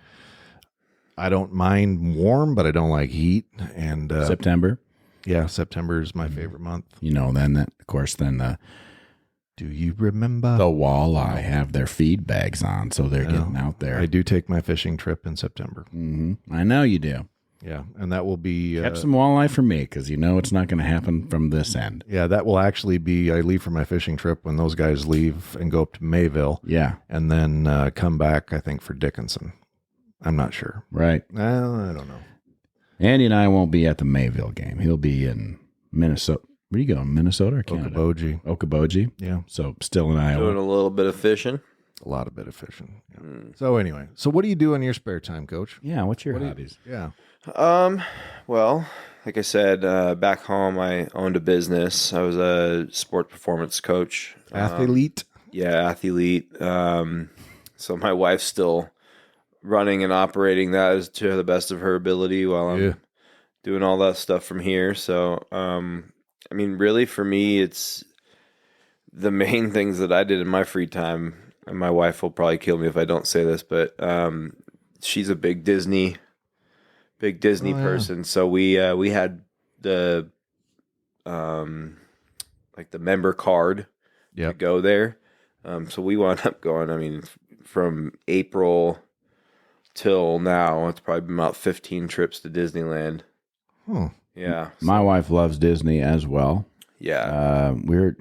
I don't mind warm, but I don't like heat. And September. yeah, September is my favorite month. You know, then the Do you remember? walleye have their feed bags on, so they're getting out there. I do take my fishing trip in September. I know you do. Yeah, and that will be Kept some walleye for me because you know it's not going to happen from this end. yeah, that will actually be. I leave for my fishing trip when those guys leave and go up to Mayville. Yeah. And then come back, I think, for Dickinson. I'm not sure. Right. I don't know. Andy and I won't be at the Mayville game. He'll be in Minnesota. Where are you going? Minnesota or Canada? Okoboji. Okoboji. Yeah, So still in Iowa. doing a little bit of fishing. a lot of bit of fishing. Yeah. So anyway, so what do you do in your spare time, Coach? Yeah. What's your hobbies? Yeah. Well, like I said, back home I owned a business. I was a sport performance coach. Athlete. Yeah, athlete. So my wife's still running and operating that as to the best of her ability while I'm doing all that stuff from here. So, I mean, really for me, it's the main things that I did in my free time. And my wife will probably kill me if I don't say this, but she's a big Disney person. So we had the like the member card to go there. So we wound up going, I mean, from April till now, it's probably been about 15 trips to Disneyland. Oh. Yeah. My wife loves Disney as well. Yeah. We're,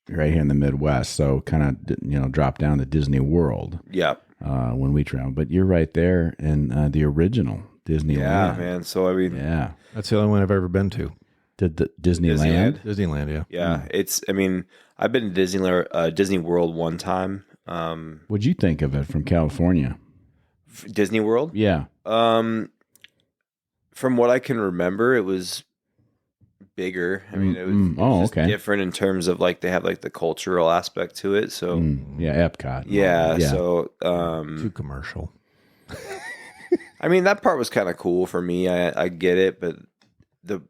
right here in the Midwest, so kind of, drop down to Disney World Yeah. when we travel. But you're right there in the original Disneyland. Yeah, man. So, I mean, Yeah. That's the only one I've ever been to. Did the Disneyland? Disneyland, yeah. yeah, it's, I mean, I've been to Disney World one time. What'd you think of it from California? Disney World? Yeah. From what I can remember, it was bigger. I mean, it was just different in terms of like they have like the cultural aspect to it. So yeah, Epcot. yeah. Yeah. So Too commercial. I mean, that part was kind of cool for me. I get it, but the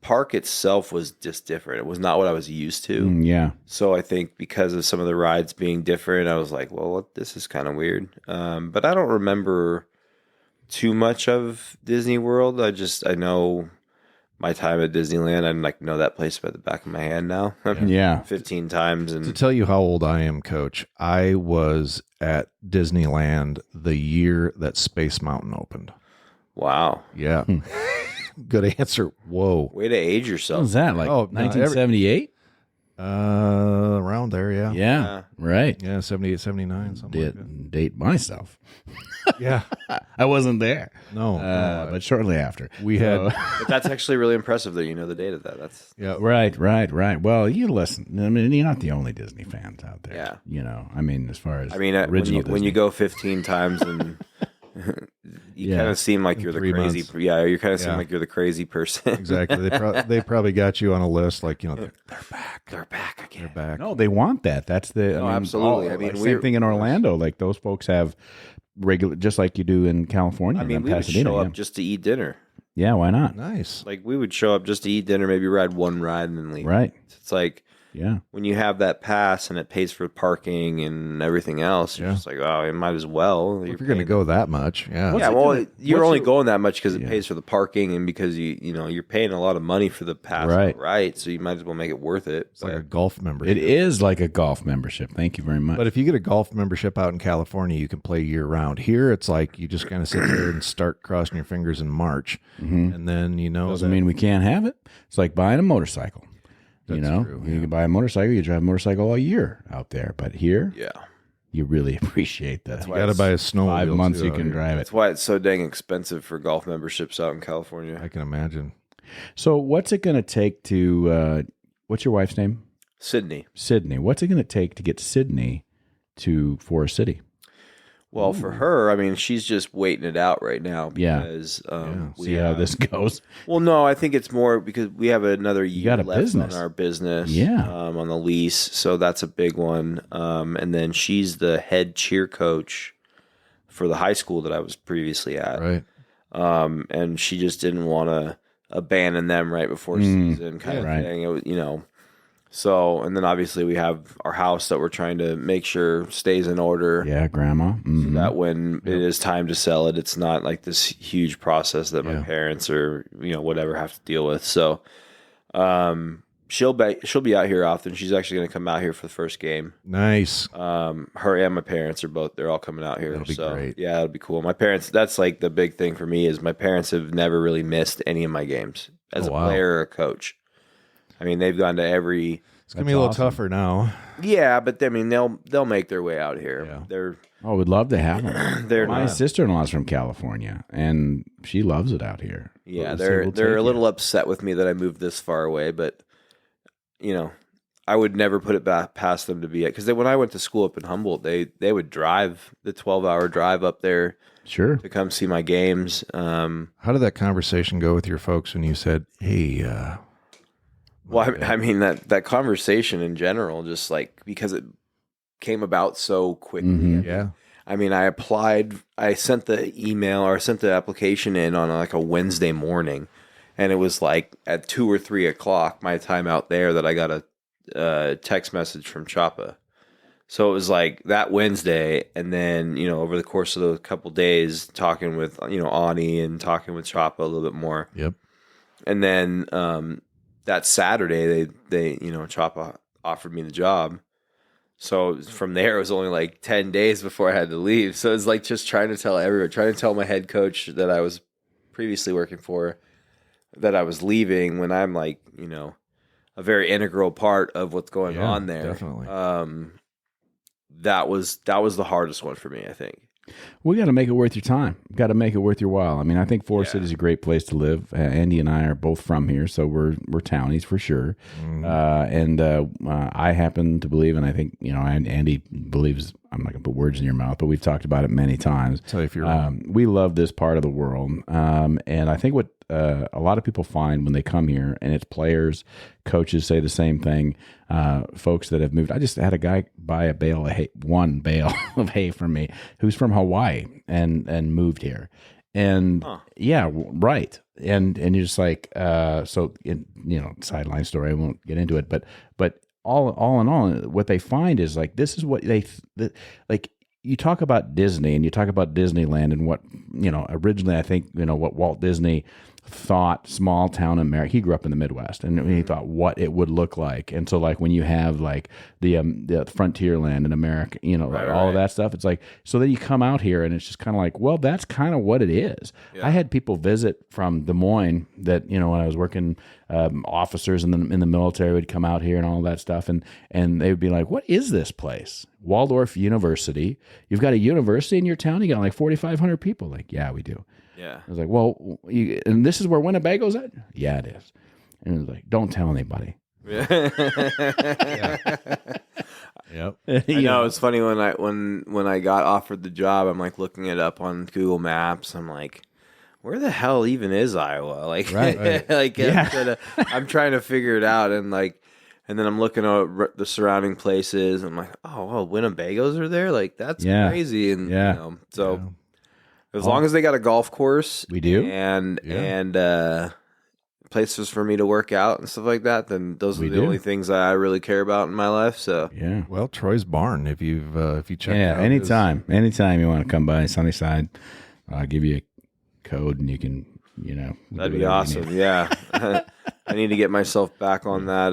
park itself was just different. It was not what I was used to. Yeah. So I think because of some of the rides being different, I was like, well, this is kind of weird. But I don't remember too much of Disney World. I know my time at Disneyland. I like know that place by the back of my hand now. Yeah. 15 times. To And tell you how old I am, Coach, I was at Disneyland the year that Space Mountain opened. wow. Yeah. Good answer. Whoa. Way to age What yourself. was that, like Oh, no, 1978? Around there, yeah. Yeah. Right. Yeah, 78, 79, something like that. Date myself. Yeah. I wasn't there. No. But shortly after. We had But that's actually really impressive that you know the date of that. That's Right. Well, you listen. I mean, you're not the only Disney fans out there. Yeah. I mean, as far as when original you Disney. go 15 times and you Yeah. kind of seem like you're the 3 crazy. months. Yeah, you kind of seem Yeah. like you're the crazy person. exactly. They probably got you on a list, like they're back. They're back again. They're back. No, they want that. That's the. No, absolutely. I mean, same we're- thing in Orlando. Like those folks have regular, just like you do in California. I mean, and we would Pasadena. show up just to eat dinner. Yeah, why not? Nice. Like we would show up just to eat dinner, maybe ride one ride and then leave. Right. It's like Yeah. when you have that pass and it pays for parking and everything else, you're just like, oh, you might as well. If you're going to go that much, yeah. Yeah, well, you're only your- going that much because it pays for the parking and because you're paying a lot of money for the pass, right? So you might as well make it worth it. It's like a golf membership. It is like a golf membership. Thank you very much. But if you get a golf membership out in California, you can play year round. Here, it's like you just kind of sit there and start crossing your fingers in March, and then doesn't mean we can't have it. It's like buying a motorcycle. That's true, You can buy a motorcycle. You drive a motorcycle all year out there, but here, Yeah. you really appreciate that. you got to buy a snowmobile. 5 months too you out can here. drive it. That's why it's so dang expensive for golf memberships out in California. I can imagine. So, what's it going to take to? What's your wife's name? Sydney. Sydney. What's it going to take to get Sydney to Forest City? Well, for her, I mean, she's just waiting it out right now because See how this goes. Well, no, I think it's more because we have another year got a left business. on our business, Yeah. on the lease, so that's a big one. And then she's the head cheer coach for the high school that I was previously at, Right. and she just didn't want to abandon them right before season kind of right. thing. It was, so and then obviously we have our house that we're trying to make sure stays in order. Yeah, Grandma. So Mhm. that when it is time to sell it, it's not like this huge process that my parents or whatever have to deal with. So, she'll be out here often. She's actually going to come out here for the first game. Nice. Her and my parents they're all coming out here. That'll be so great. yeah, it'll be cool. My parents, that's like the big thing for me is my parents have never really missed any of my games as a player or a coach. I mean, they've gone to every. It's gonna be a little tougher now. Yeah, but I mean, they'll make their way out here. Yeah. They're We'd love to have them. They're My not. sister-in-law's from California, and she loves it out here. Yeah, We'll they're take a little upset with me that I moved this far away, but I would never put it back past them to be it because when I went to school up in Humboldt, they would drive the 12-hour drive up there Sure. to come see my games. How did that conversation go with your folks when you said, "Hey"? Well, I mean that conversation in general, just like because it came about so quickly. Mhm. Yeah. I mean, I sent the email or sent the application in on like a Wednesday morning, and it was like at 2 or 3 o'clock my time out there that I got a text message from Chapa. So it was like that Wednesday, and then over the course of the couple days, talking with Ani and talking with Chapa a little bit more, Yep. and then that Saturday they Chapa offered me the job. So from there, it was only like 10 days before I had to leave. So it's like just trying to tell everyone, trying to tell my head coach that I was previously working for that I was leaving when I'm like, a very integral part of what's going on there. Definitely. That was the hardest one for me, I think. We got to make it worth your time. Got to make it worth your while. I mean, I think Forest City is a great place to live. Andy and I are both from here, so we're townies for sure. And I happen to believe, and I think Andy believes. I'm not going to put words in your mouth, but we've talked about it many times. Tell you if you're wrong. We love this part of the world, and I think what a lot of people find when they come here, and it's players, coaches say the same thing. Folks that have moved. I just had a guy buy one bale of hay from me, who's from Hawaii and moved here, and yeah, right. And you're just like, sideline story. I won't get into it, but all in all, what they find is like this is what like. You talk about Disney and you talk about Disneyland and what originally I think what Walt Disney thought small town America. He grew up in the Midwest and he thought what it would look like. And so like when you have like the Frontierland in America, all of that stuff, it's like, so then you come out here and it's just kind of like, well, that's kind of what it is. Yeah. I had people visit from Des Moines that, when I was working, officers in the military would come out here and all that stuff. And they would be like, what is this place? Waldorf University. You've got a university in your town. You got like 4,500 people. Like, yeah, we do. Yeah. I was like, well, and this is where Winnebago's at? Yeah, it is. And it was like, don't tell anybody. Yep. I know it's funny when I got offered the job, I'm like looking it up on Google Maps. I'm like, where the hell even is Iowa? Like, right. like I'm trying to figure it out, and then I'm looking at the surrounding places. I'm like, oh, well, Winnebagos are there. Like that's crazy, and As long as they got a golf course, We do? and places for me to work out and stuff like that, then those are We the do. only things that I really care about in my life. So Yeah. Well, Troy's Barn, if you check it Yeah, out. anytime you want to come by Sunnyside, I'll give you a code and you can, that'd be whatever you awesome. need. Yeah, I need to get myself back on that.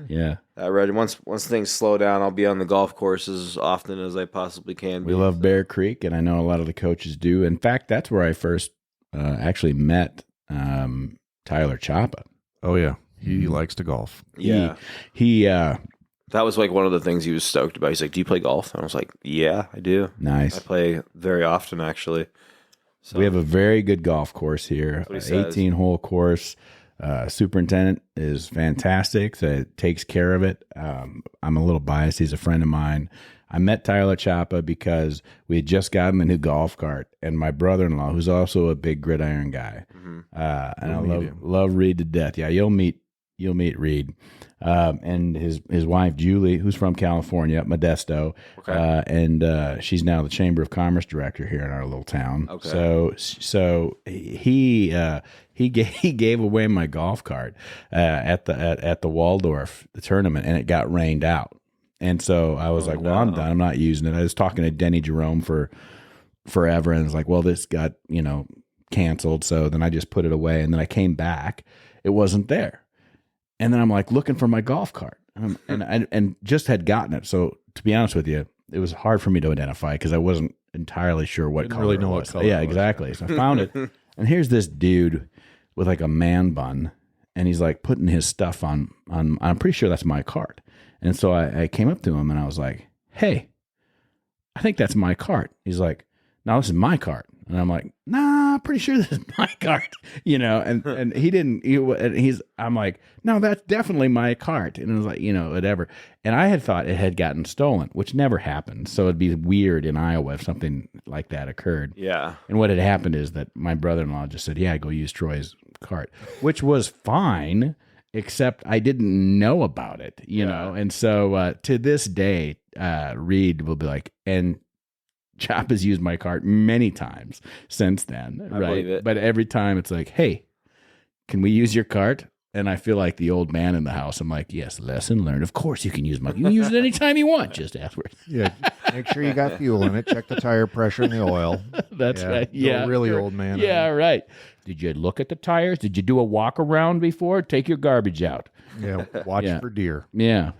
Yeah. That ready. Once things slow down, I'll be on the golf course as often as I possibly can. We love Bear Creek, and I know a lot of the coaches do. In fact, that's where I first actually met Tyler Chapa. Oh, yeah. He likes to golf. Yeah, He that was like one of the things he was stoked about. He's like, "Do you play golf?" And I was like, "Yeah, I do. I nice. play very often, actually." So We have a very good golf course here, what he says. 18-hole course. Superintendent is fantastic. So takes care of it. I'm a little biased. He's a friend of mine. I met Tyler Chapa because we had just gotten a new golf cart, and my brother-in-law, who's also a big gridiron guy, and I love Reed to death. Yeah, you'll meet Reed, and his wife Julie, who's from California, Modesto, Okay. and she's now the Chamber of Commerce director here in our little town. Okay. So he gave away my golf cart at the Waldorf tournament, and it got rained out. And so I was like, well, I'm done. I'm not using it. I was talking to Denny Jerome for forever, and it's like, well, this got canceled. So then I just put it away, and then I came back. It wasn't there. And then I'm like looking for my golf cart, and just had gotten it. So to be honest with you, it was hard for me to identify because I wasn't entirely sure what Didn't color really it know what was. color Yeah, it was. exactly. So I found it, and here's this dude with like a man bun, and he's like putting his stuff on. I'm pretty sure that's my cart. And so I came up to him and I was like, "Hey, I think that's my cart." He's like, "No, this is my cart." And I'm like, "Nah, pretty sure this is my cart." And he didn't. I'm like, "No, that's definitely my cart." And it was like, whatever. And I had thought it had gotten stolen, which never happened. So it'd be weird in Iowa if something like that occurred. Yeah. And what had happened is that my brother-in-law just said, "Yeah, go use Troy's cart," which was fine, except I didn't know about it, know. And so to this day, Reed will be like, and Chop has used my cart many times since then, I right? believe it. But every time it's like, "Hey, can we use your cart?" And I feel like the old man in the house. I'm like, "Yes, lesson learned. Of course you can use my. You can use it anytime you want. Just ask for it." Yeah. Make sure you got fuel in it. Check the tire pressure and the oil. That's Yeah, right. go Yeah, really sure. old man. Yeah, right. Did you look at the tires? Did you do a walk around before? Take your garbage out. Yeah. Watch Yeah. for deer. Yeah.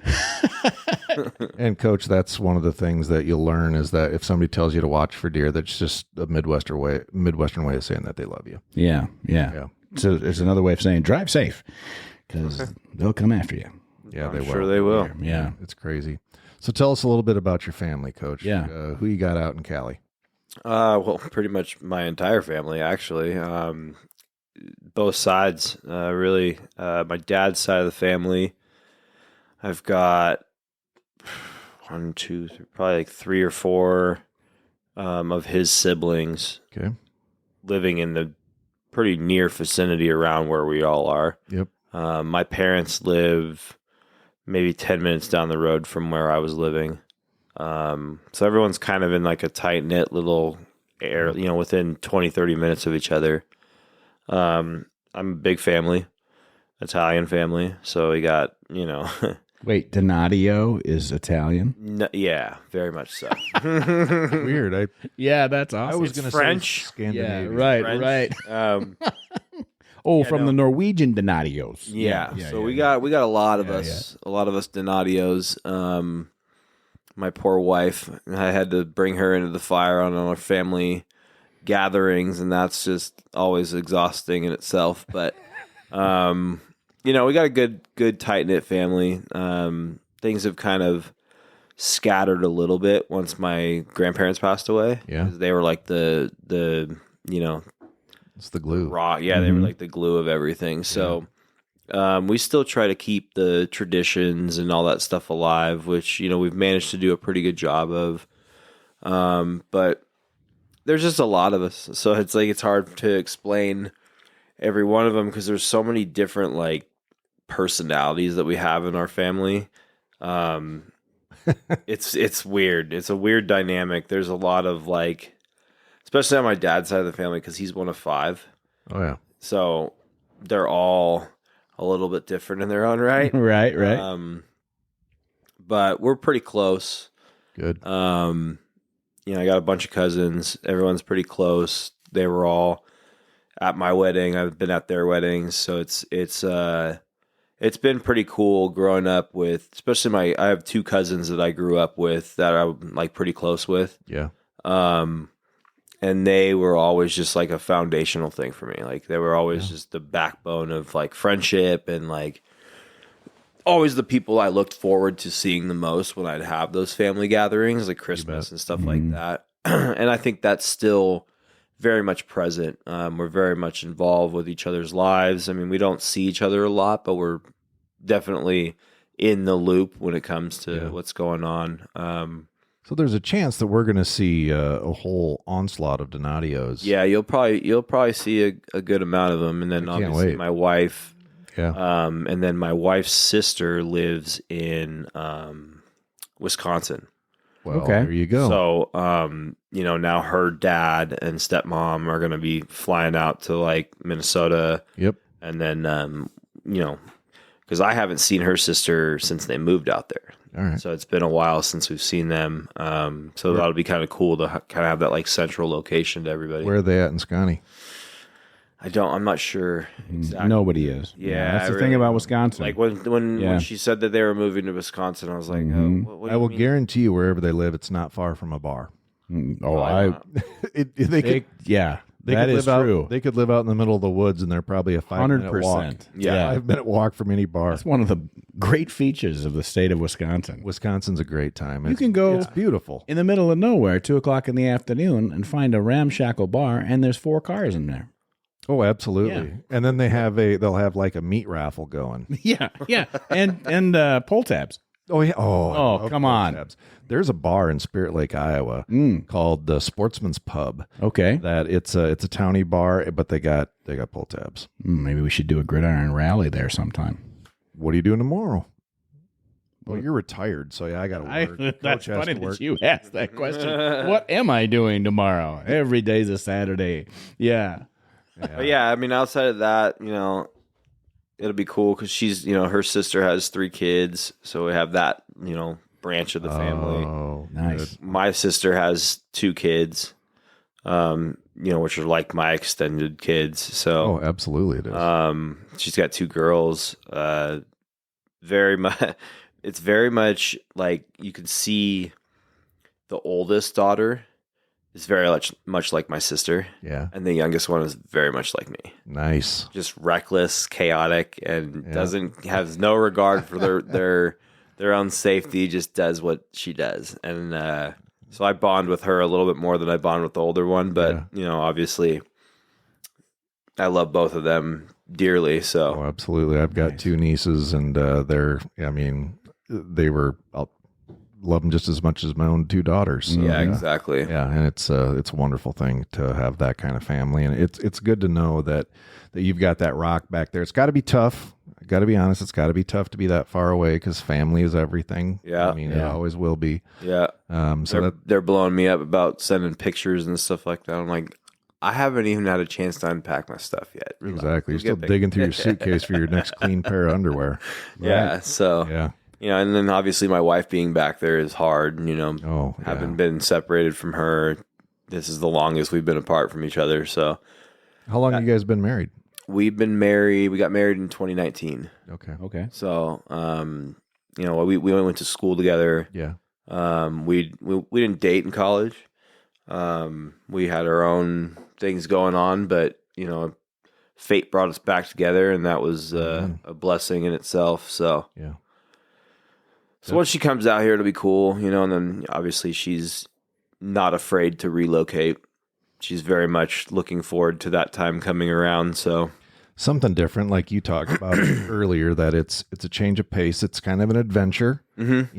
And coach, that's one of the things that you'll learn is that if somebody tells you to watch for deer, that's just a Midwestern way of saying that they love you. Yeah. Yeah. So it's another way of saying drive safe because they'll come after you. Yeah, I'm they sure will. they will. Yeah. It's crazy. So tell us a little bit about your family, coach. Yeah. Who you got out in Cali? Well, pretty much my entire family, actually. Both sides, really. My dad's side of the family, I've got 1, 2, 3, probably like 3 or 4 of his siblings Okay. living in the pretty near vicinity around where we all are. Yep. My parents live maybe 10 minutes down the road from where I was living. So everyone's kind of in like a tight-knit little area, within 20, 30 minutes of each other. I'm a big family, Italian family. So we got, Wait, Donadio is Italian? yeah, very much so. Weird. Yeah, that's awesome. I was It's going to French. say Scandinavian. right, French. right. Oh, from the Norwegian Donadios. Yeah. So we got a lot of us, a lot of us Donadios. My poor wife, I had to bring her into the fire on our family gatherings, and that's just always exhausting in itself. But we got a good tight knit family. Things have kind of scattered a little bit once my grandparents passed away. Yeah. 'Cause they were like the It's the glue. raw. Yeah, they were like the glue of everything. So we still try to keep the traditions and all that stuff alive, which, we've managed to do a pretty good job of. But there's just a lot of us. So it's like, it's hard to explain every one of them because there's so many different like personalities that we have in our family. It's weird. It's a weird dynamic. There's a lot of like, especially on my dad's side of the family, because he's one of 5. Oh yeah. So they're all a little bit different in their own right. Right. But we're pretty close. Good. I got a bunch of cousins. Everyone's pretty close. They were all at my wedding. I've been at their weddings, so it's been pretty cool growing up with, especially I have 2 cousins that I grew up with that I'm like pretty close with. Yeah. And they were always just like a foundational thing for me. Like they were always just the backbone of like friendship, and like always the people I looked forward to seeing the most when I'd have those family gatherings, like Christmas and stuff like that. And I think that's still very much present. We're very much involved with each other's lives. I mean, we don't see each other a lot, but we're definitely in the loop when it comes to what's going on. So there's a chance that we're going to see a whole onslaught of Donadios. Yeah, you'll probably see a good amount of them, and then obviously my wife. Yeah. And then my wife's sister lives in Wisconsin. Well, there you go. So, now her dad and stepmom are going to be flying out to like Minnesota. Yep. And then, because I haven't seen her sister since they moved out there. All right. So it's been a while since we've seen them. So that'll be kind of cool to kind of have that like central location to everybody. Where are they at in Scotty? I'm not sure exactly. Nobody is. Yeah, that's the thing about Wisconsin. Like when she said that they were moving to Wisconsin, I was like, what do I you will mean? guarantee you, wherever they live, it's not far from a bar. They could that is true. They could live out in the middle of the woods, and they're probably a 5-minute walk. Yeah. 5-minute walk from any bar. That's one of the great features of the state of Wisconsin. Wisconsin's a great time. You can go It's beautiful. in the middle of nowhere, 2:00 in the afternoon, and find a ramshackle bar, and there's 4 cars in there. Oh, absolutely. Yeah. And then they'll have like a meat raffle going. Yeah, and pull tabs. Oh yeah. Oh, come on. Tabs. There's a bar in Spirit Lake, Iowa, called the Sportsman's Pub. Okay, That it's a towny bar, but they got pull tabs. maybe we should do a gridiron rally there sometime. What are you doing tomorrow? Well, you're retired, so I got to work. That's Coach has funny to work. that you asked that question. What am I doing tomorrow? Every day's a Saturday. Yeah. But yeah, I mean, outside of that, it'll be cool because she's, her sister has 3 kids, so we have that, branch of the family. Oh, Nice. good. My sister has 2 kids, which are like my extended kids. So, Oh, absolutely it is. she's got 2 girls. Very much, it's very much like you can see the oldest daughter is very much like my sister, Yeah. and the youngest one is very much like me. Nice. Just reckless, chaotic, and has no regard for their own safety. Just does what she does, and so I bond with her a little bit more than I bond with the older one. But obviously, I love both of them dearly. So Oh, absolutely. I've got 2 nieces, and I'll love them just as much as my own 2 daughters. So, yeah, exactly. Yeah, and it's a wonderful thing to have that kind of family, and it's good to know that you've got that rock back there. It's got to be tough. I got to be honest. It's got to be tough to be that far away because family is everything. Yeah. I mean, it always will be. Yeah. So They're blowing me up about sending pictures and stuff like that. I'm like, I haven't even had a chance to unpack my stuff yet. exactly. You're still Get digging through your suitcase for your next clean pair of underwear. Yeah. So Yeah. and then obviously my wife being back there is hard. Oh, yeah. Having been separated from her, this is the longest we've been apart from each other. So How long have you guys been married? we've been married. We got married in 2019. Okay. So, we went to school together. Yeah. We didn't date in college. We had our own things going on, but fate brought us back together, and that was a blessing in itself. So Yeah. So once she comes out here, it'll be cool, and then obviously she's not afraid to relocate. She's very much looking forward to that time coming around. So Something different, like you talked about earlier, that it's a change of pace. It's kind of an adventure, and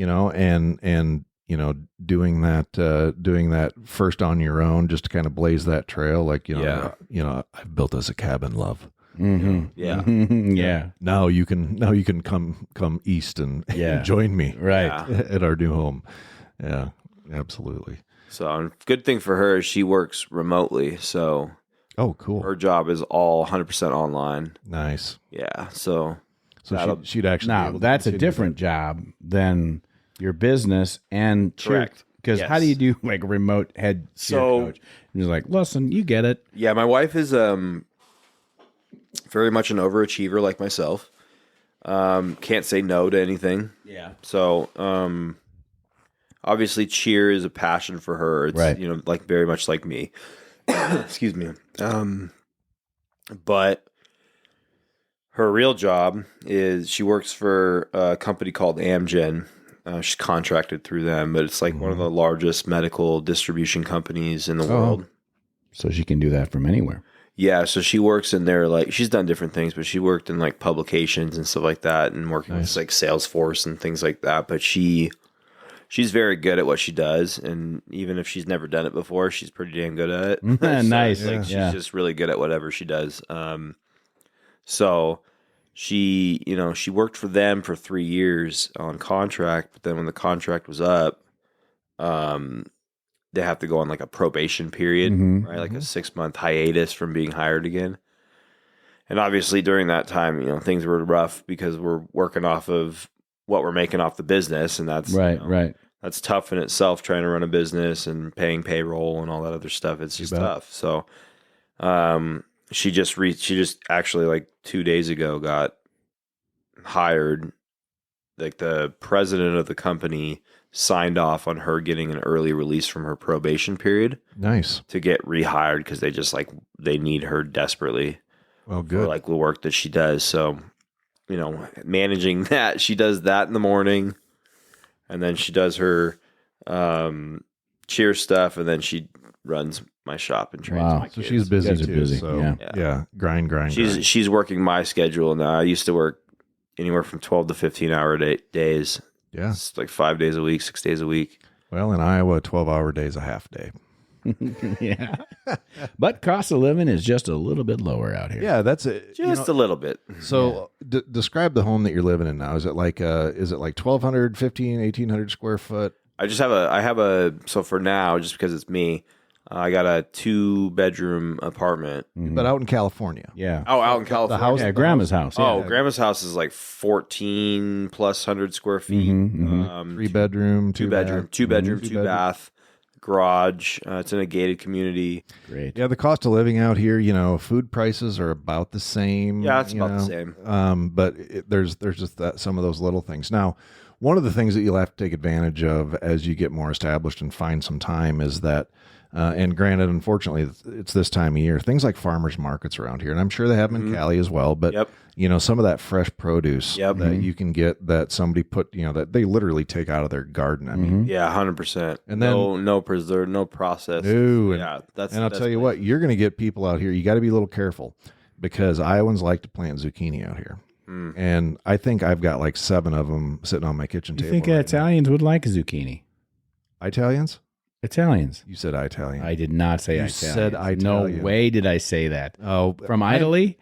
doing that first on your own, just to kind of blaze that trail. Like, I've built us a cabin, love. Mm-hmm. Yeah. Yeah. Now you can come east and join me Right. at our new home. Yeah, absolutely. So, and good thing for her is she works remotely. So, Oh, cool. her job is all 100% online. Nice. Yeah. So So she'd actually be Now able to that's a continue different job than your business and Correct. Because Yes. how do you do like remote head cheer coach? And he's like, listen, you get it. yeah, my wife is very much an overachiever like myself. Can't say no to anything. Yeah. So, obviously cheer is a passion for her. It's, Right. like very much like me. Excuse me. But her real job is she works for a company called Amgen. She's contracted through them, but it's like one of the largest medical distribution companies in the world. So she can do that from anywhere. Yeah, so she works in there, like she's done different things, but she worked in like publications and stuff like that, and working with like Salesforce and things like that. But she's very good at what she does, and even if she's never done it before, she's pretty damn good at it. Nice. Like she's just really good at whatever she does. So she worked for them for 3 years on contract, but then when the contract was up, they have to go on like a probation period, right? Like a 6-month hiatus from being hired again. And obviously during that time, things were rough because we're working off of what we're making off the business. And that's Right. that's tough in itself, trying to run a business and paying payroll and all that other stuff. It's just tough. So, she just actually like 2 days ago got hired. Like the president of the company signed off on her getting an early release from her probation period Nice. to get rehired because they need her desperately Well, for good. like the work that she does. So, managing that, she does that in the morning, and then she does her cheer stuff, and then she runs my shop and trains Wow. my So kids. she's busy You guys are too. busy, So yeah. yeah, grind. She's working my schedule now. I used to work anywhere from 12 to 15-hour days. Yeah. It's like 5 days a week, 6 days a week. Well, in Iowa, 12-hour days a half day. Yeah. But cost of living is just a little bit lower out here. Yeah, that's it. Just a little bit. So describe the home that you're living in now. Is it like 1,200, 1,800 square foot? I have a so for now, just because it's me, I got a 2-bedroom apartment. But out in California. Yeah. Oh, out in California. house- Yeah, grandma's house. Yeah. Oh, grandma's house is like 14 plus 100 square feet. 3-bedroom, 2-bedroom, 2-bath, garage. It's in a gated community. Great. Yeah, the cost of living out here, food prices are about the same. Yeah, it's about the same. But there's just some of those little things. Now, one of the things that you'll have to take advantage of as you get more established and find some time is that, and granted, unfortunately, it's this time of year, things like farmers markets around here, and I'm sure they have them in Cali as well, but Yep. some of that fresh produce Yep. that you can get that somebody put, that they literally take out of their garden. I mean, Yeah, 100%. And then- no preserve, no process. No, yeah, that's. and I'll tell you what, you're going to get people out here. You got to be a little careful because Iowans like to plant zucchini out here. And I think I've got like 7 of them sitting on my kitchen You table. think right now. Italians would like a zucchini? Italians? Italians. You said Italian. I did not say You Italians. said No Italian. way did I say that. Oh, From Italy?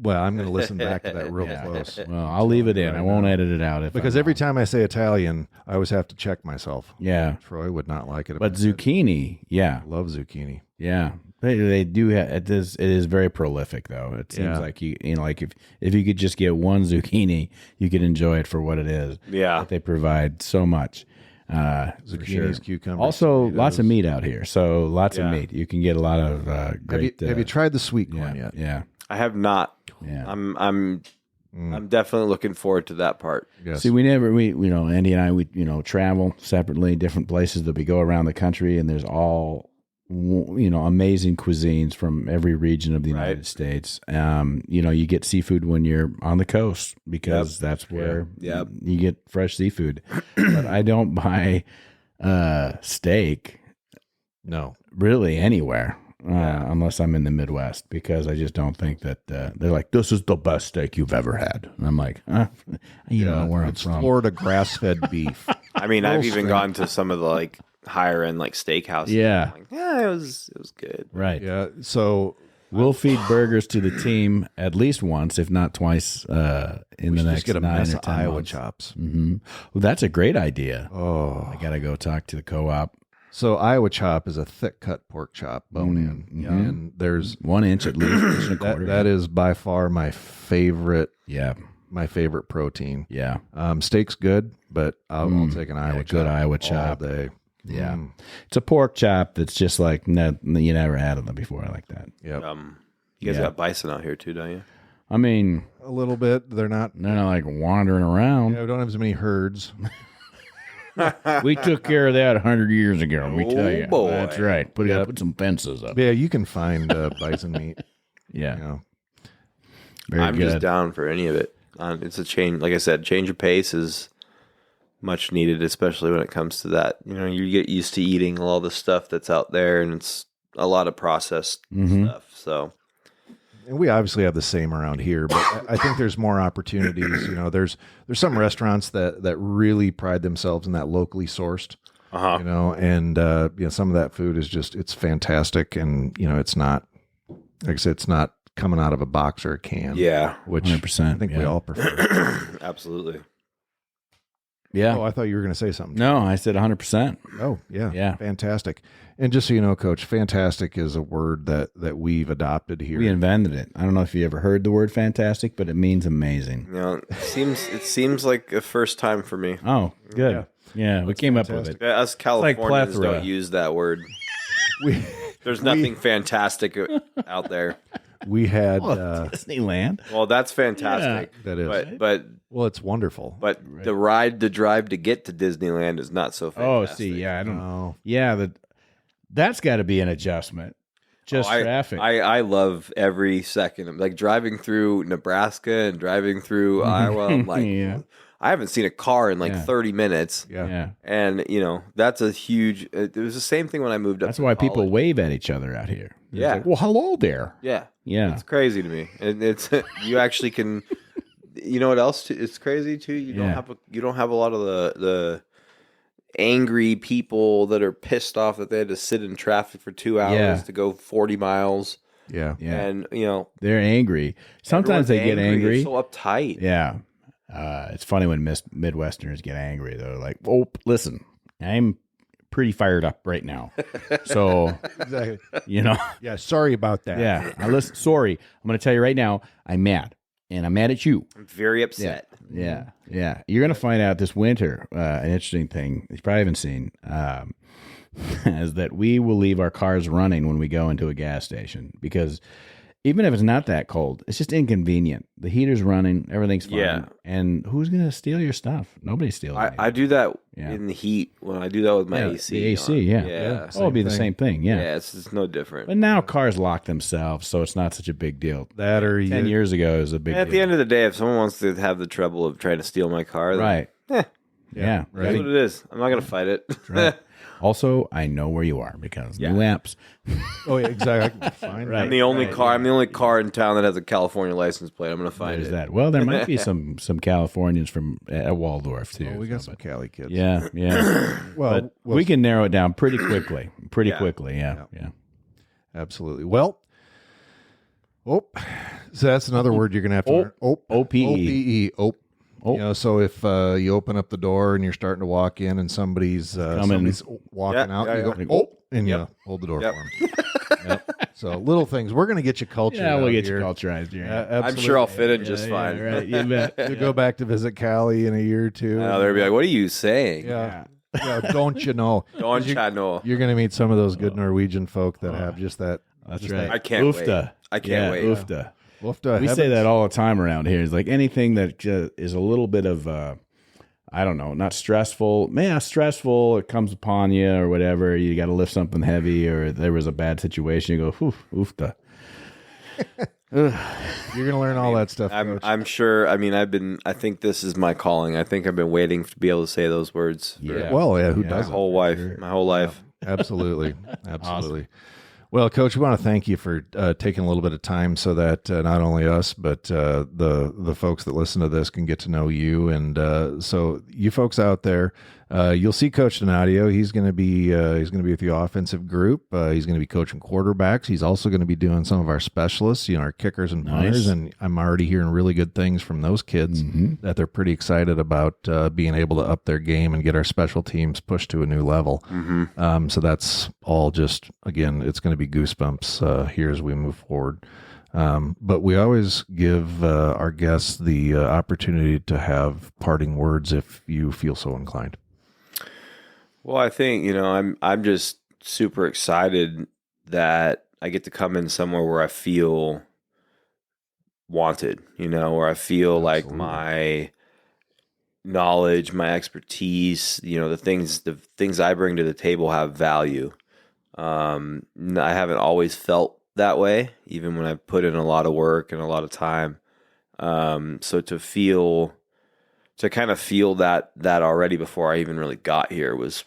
Well, I'm going to listen back to that real close. Well, I'll leave it in. I won't edit it out. Because every time I say Italian, I always have to check myself. Yeah. Troy would not like it. if But I said, zucchini, yeah. love zucchini. Yeah. They do have, it is very prolific though. It seems Yeah. like like if you could just get one zucchini, you could enjoy it for what it is. Yeah. But they provide so much. Zucchinis, cucumbers. Also, tomatoes. lots of meat out here. So lots of Yeah. meat. You can get a lot of great. Have you tried the sweet yeah, corn yet? Yeah. I have not. Yeah. I'm definitely looking forward to that part. Yes. See, Andy and I, we travel separately, different places that we go around the country, and there's all, amazing cuisines from every region of the United States. You get seafood when you're on the coast because that's where you get fresh seafood. But I don't buy steak No. really anywhere. Unless I'm in the Midwest, because I just don't think that they're like, this is the best steak you've ever had. And I'm like, you don't know where I'm It's from. Florida grass-fed beef. I mean, I've even gone to some of the like higher end like steakhouses. Yeah. I'm like, yeah, it was good. Right. Yeah. So We'll feed burgers to the team at least once, if not twice, in the just next get a 9 mess or of 10 Iowa months. chops. Well, that's a great idea. Oh, I got to go talk to the co-op. So Iowa chop is a thick cut pork chop, bone in, and there's 1 inch at least, inch and a quarter. that is by far my favorite. Yeah. My favorite protein. Yeah. Steak's good, but I'll take an Iowa chop. Good Iowa all chop. day. Yeah. It's a pork chop that's just like, you never had them before like that. Yep. You guys got bison out here too, don't you? I mean, A little bit. They're not like wandering around. we don't have as many herds. We took care of that 100 years ago, let me tell you. boy. That's right. Put some fences up. Yeah, you can find bison meat. Yeah. You know. Very I'm good. just down for any of it. It's a change. Like I said, change of pace is much needed, especially when it comes to that. You know, you get used to eating all the stuff that's out there, and it's a lot of processed stuff. So, And we obviously have the same around here, but I think there's more opportunities. You know, there's some restaurants that really pride themselves in that locally sourced. You know, and some of that food is it's fantastic, and it's not, like I said, it's not coming out of a box or a can. yeah, which 100%, I think we all prefer. absolutely. Yeah. Oh, I thought you were going to say something. No, I said 100%. Oh, yeah. Yeah. Fantastic. And just so you know, Coach, fantastic is a word that we've adopted here. We invented it. I don't know if you ever heard the word fantastic, but it means amazing. You know, it seems like a first time for me. Oh, good. Yeah, we came up with it. Yeah, us Californians plethora. don't use that word. There's nothing fantastic out there. We had Disneyland. Well, that's fantastic. that is. But well, it's wonderful. the drive to get to Disneyland is not so Oh, fantastic. see, yeah, I don't know. Oh, Yeah, that's got to be an adjustment. Just traffic. I love every second. I'm like driving through Nebraska and driving through Iowa. I'm like, Yeah. I haven't seen a car in like Yeah. 30 minutes. yeah. And, that's a huge, it was the same thing when I moved up. That's to why people college. wave at each other out here. It's Yeah. like, well, hello there. Yeah. Yeah. It's crazy to me. And it's, you actually can, you know what else it's crazy too? You don't have a lot of the angry people that are pissed off that they had to sit in traffic for 2 hours to go 40 miles. yeah. Yeah. And, They're angry. Sometimes they get angry. It's so uptight. Yeah. It's funny when Midwesterners get angry. They're like, oh, listen, I'm pretty fired up right now. So, Exactly. Yeah, sorry about that. yeah. Sorry. I'm going to tell you right now, I'm mad. And I'm mad at you. I'm very upset. Yeah. Yeah. You're going to find out this winter, an interesting thing you probably haven't seen, is that we will leave our cars running when we go into a gas station because even if it's not that cold, it's just inconvenient. The heater's running, everything's fine. Yeah. And who's going to steal your stuff? Nobody's stealing it. I do that Yeah. in the heat when I do that with my AC. The AC, on. yeah. Yeah. Oh, it'd be the same thing, yeah. Yeah, it's no different. But now cars lock themselves, so it's not such a big deal. That or 10 years ago, it was a big At deal. the end of the day, if someone wants to have the trouble of trying to steal my car, then, Right. yeah, Yeah. that's what it is. I'm not going to fight it. Right. Also, I know where you are because new apps. Oh, yeah, exactly. Fine. Right. I'm the only car in town that has a California license plate. I'm going to find There's it. that. Well, there might be some Californians from Waldorf too. Oh, we got so, some Cali kids. yeah, yeah. Well, But we can narrow it down pretty quickly. Yeah. absolutely. Well, so that's another word you're going to have to learn. OPE. OPE. So if you open up the door and you're starting to walk in and somebody's walking out, you go, Yep. and you hold the door Yep. for them. So little things. We're going to get you cultured. Yeah, we'll out get here. you culturized here. I'm sure I'll fit in just fine. Right, you bet. You go back to visit Cali in a year or two. They'll be like, what are you saying? Yeah. Don't you know? Don't you know? You're going to meet some of those good Norwegian folk that have just that. That's just right. I can't Oofta. wait. I can't wait. Oofta. Woofda We say heavens. that all the time around here. It's like anything that is a little bit of, I don't know, not stressful. Man, stressful. It comes upon you or whatever. You got to lift something heavy or there was a bad situation. You go, oofta. You're going to learn all that stuff. Coach. I'm sure. I mean, I think this is my calling. I think I've been waiting to be able to say those words. Yeah. Well, yeah, who My doesn't? whole life. My whole life. Absolutely. Absolutely. Well, Coach, we want to thank you for taking a little bit of time so that not only us, but the folks that listen to this can get to know you. And so you folks out there, You'll see Coach Donadio. He's going to be with the offensive group. He's going to be coaching quarterbacks. He's also going to be doing some of our specialists, our kickers and punters. And I'm already hearing really good things from those kids that they're pretty excited about being able to up their game and get our special teams pushed to a new level. So that's all just, again, it's going to be goosebumps here as we move forward. But we always give our guests the opportunity to have parting words if you feel so inclined. Well, I think, I'm just super excited that I get to come in somewhere where I feel wanted, where I feel like my knowledge, my expertise, the things I bring to the table have value. I haven't always felt that way, even when I put in a lot of work and a lot of time. So to kind of feel that already before I even really got here was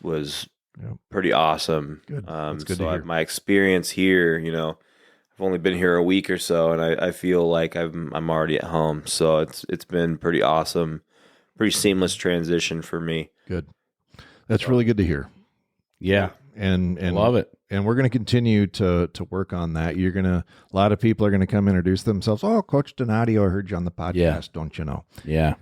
pretty awesome. Good. That's good to hear. My experience here, I've only been here a week or so, and I feel like I'm already at home. So it's been pretty awesome, pretty seamless transition for me. Good. That's really good to hear. Yeah. And love it. And we're going to continue to work on that. A lot of people are going to come introduce themselves. Oh, Coach Donadio, I heard you on the podcast, don't you know? Yeah.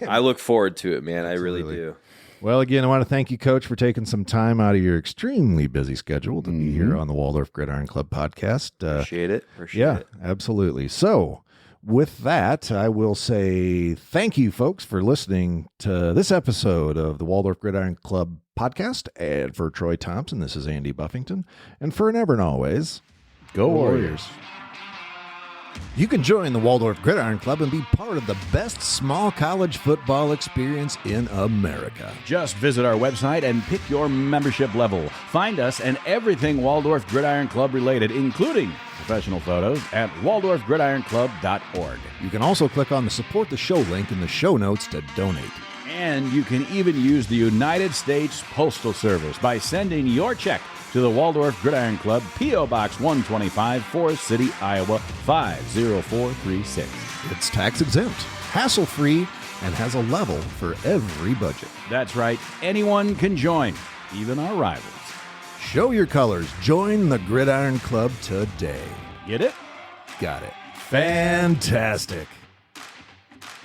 I look forward to it, man. Absolutely. I really do. Well, again, I want to thank you, Coach, for taking some time out of your extremely busy schedule to be here on the Waldorf Gridiron Club podcast. Appreciate it. Yeah, absolutely. So with that, I will say thank you, folks, for listening to this episode of the Waldorf Gridiron Club podcast. And for Troy Thompson, this is Andy Buffington. And for never and always, go Warriors. You can join the Waldorf Gridiron Club and be part of the best small college football experience in America. Just visit our website and pick your membership level. Find us and everything Waldorf Gridiron Club related, including professional photos, at waldorfgridironclub.org. You can also click on the Support the Show link in the show notes to donate. And you can even use the United States Postal Service by sending your check to the Waldorf Gridiron Club, P.O. Box 125, Forest City, Iowa, 50436. It's tax exempt, hassle-free, and has a level for every budget. That's right. Anyone can join, even our rivals. Show your colors. Join the Gridiron Club today. Get it? Got it. Fantastic.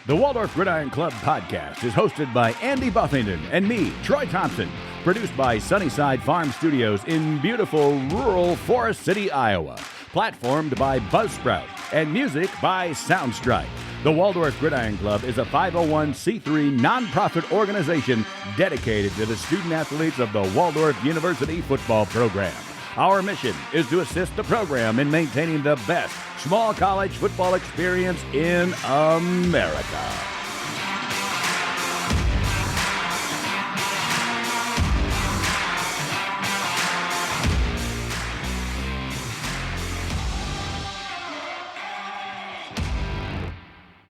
The Waldorf Gridiron Club podcast is hosted by Andy Buffington and me, Troy Thompson. Produced by Sunnyside Farm Studios in beautiful rural Forest City, Iowa. Platformed by Buzzsprout and music by Soundstripe. The Waldorf Gridiron Club is a 501c3 nonprofit organization dedicated to the student-athletes of the Waldorf University football program. Our mission is to assist the program in maintaining the best small college football experience in America.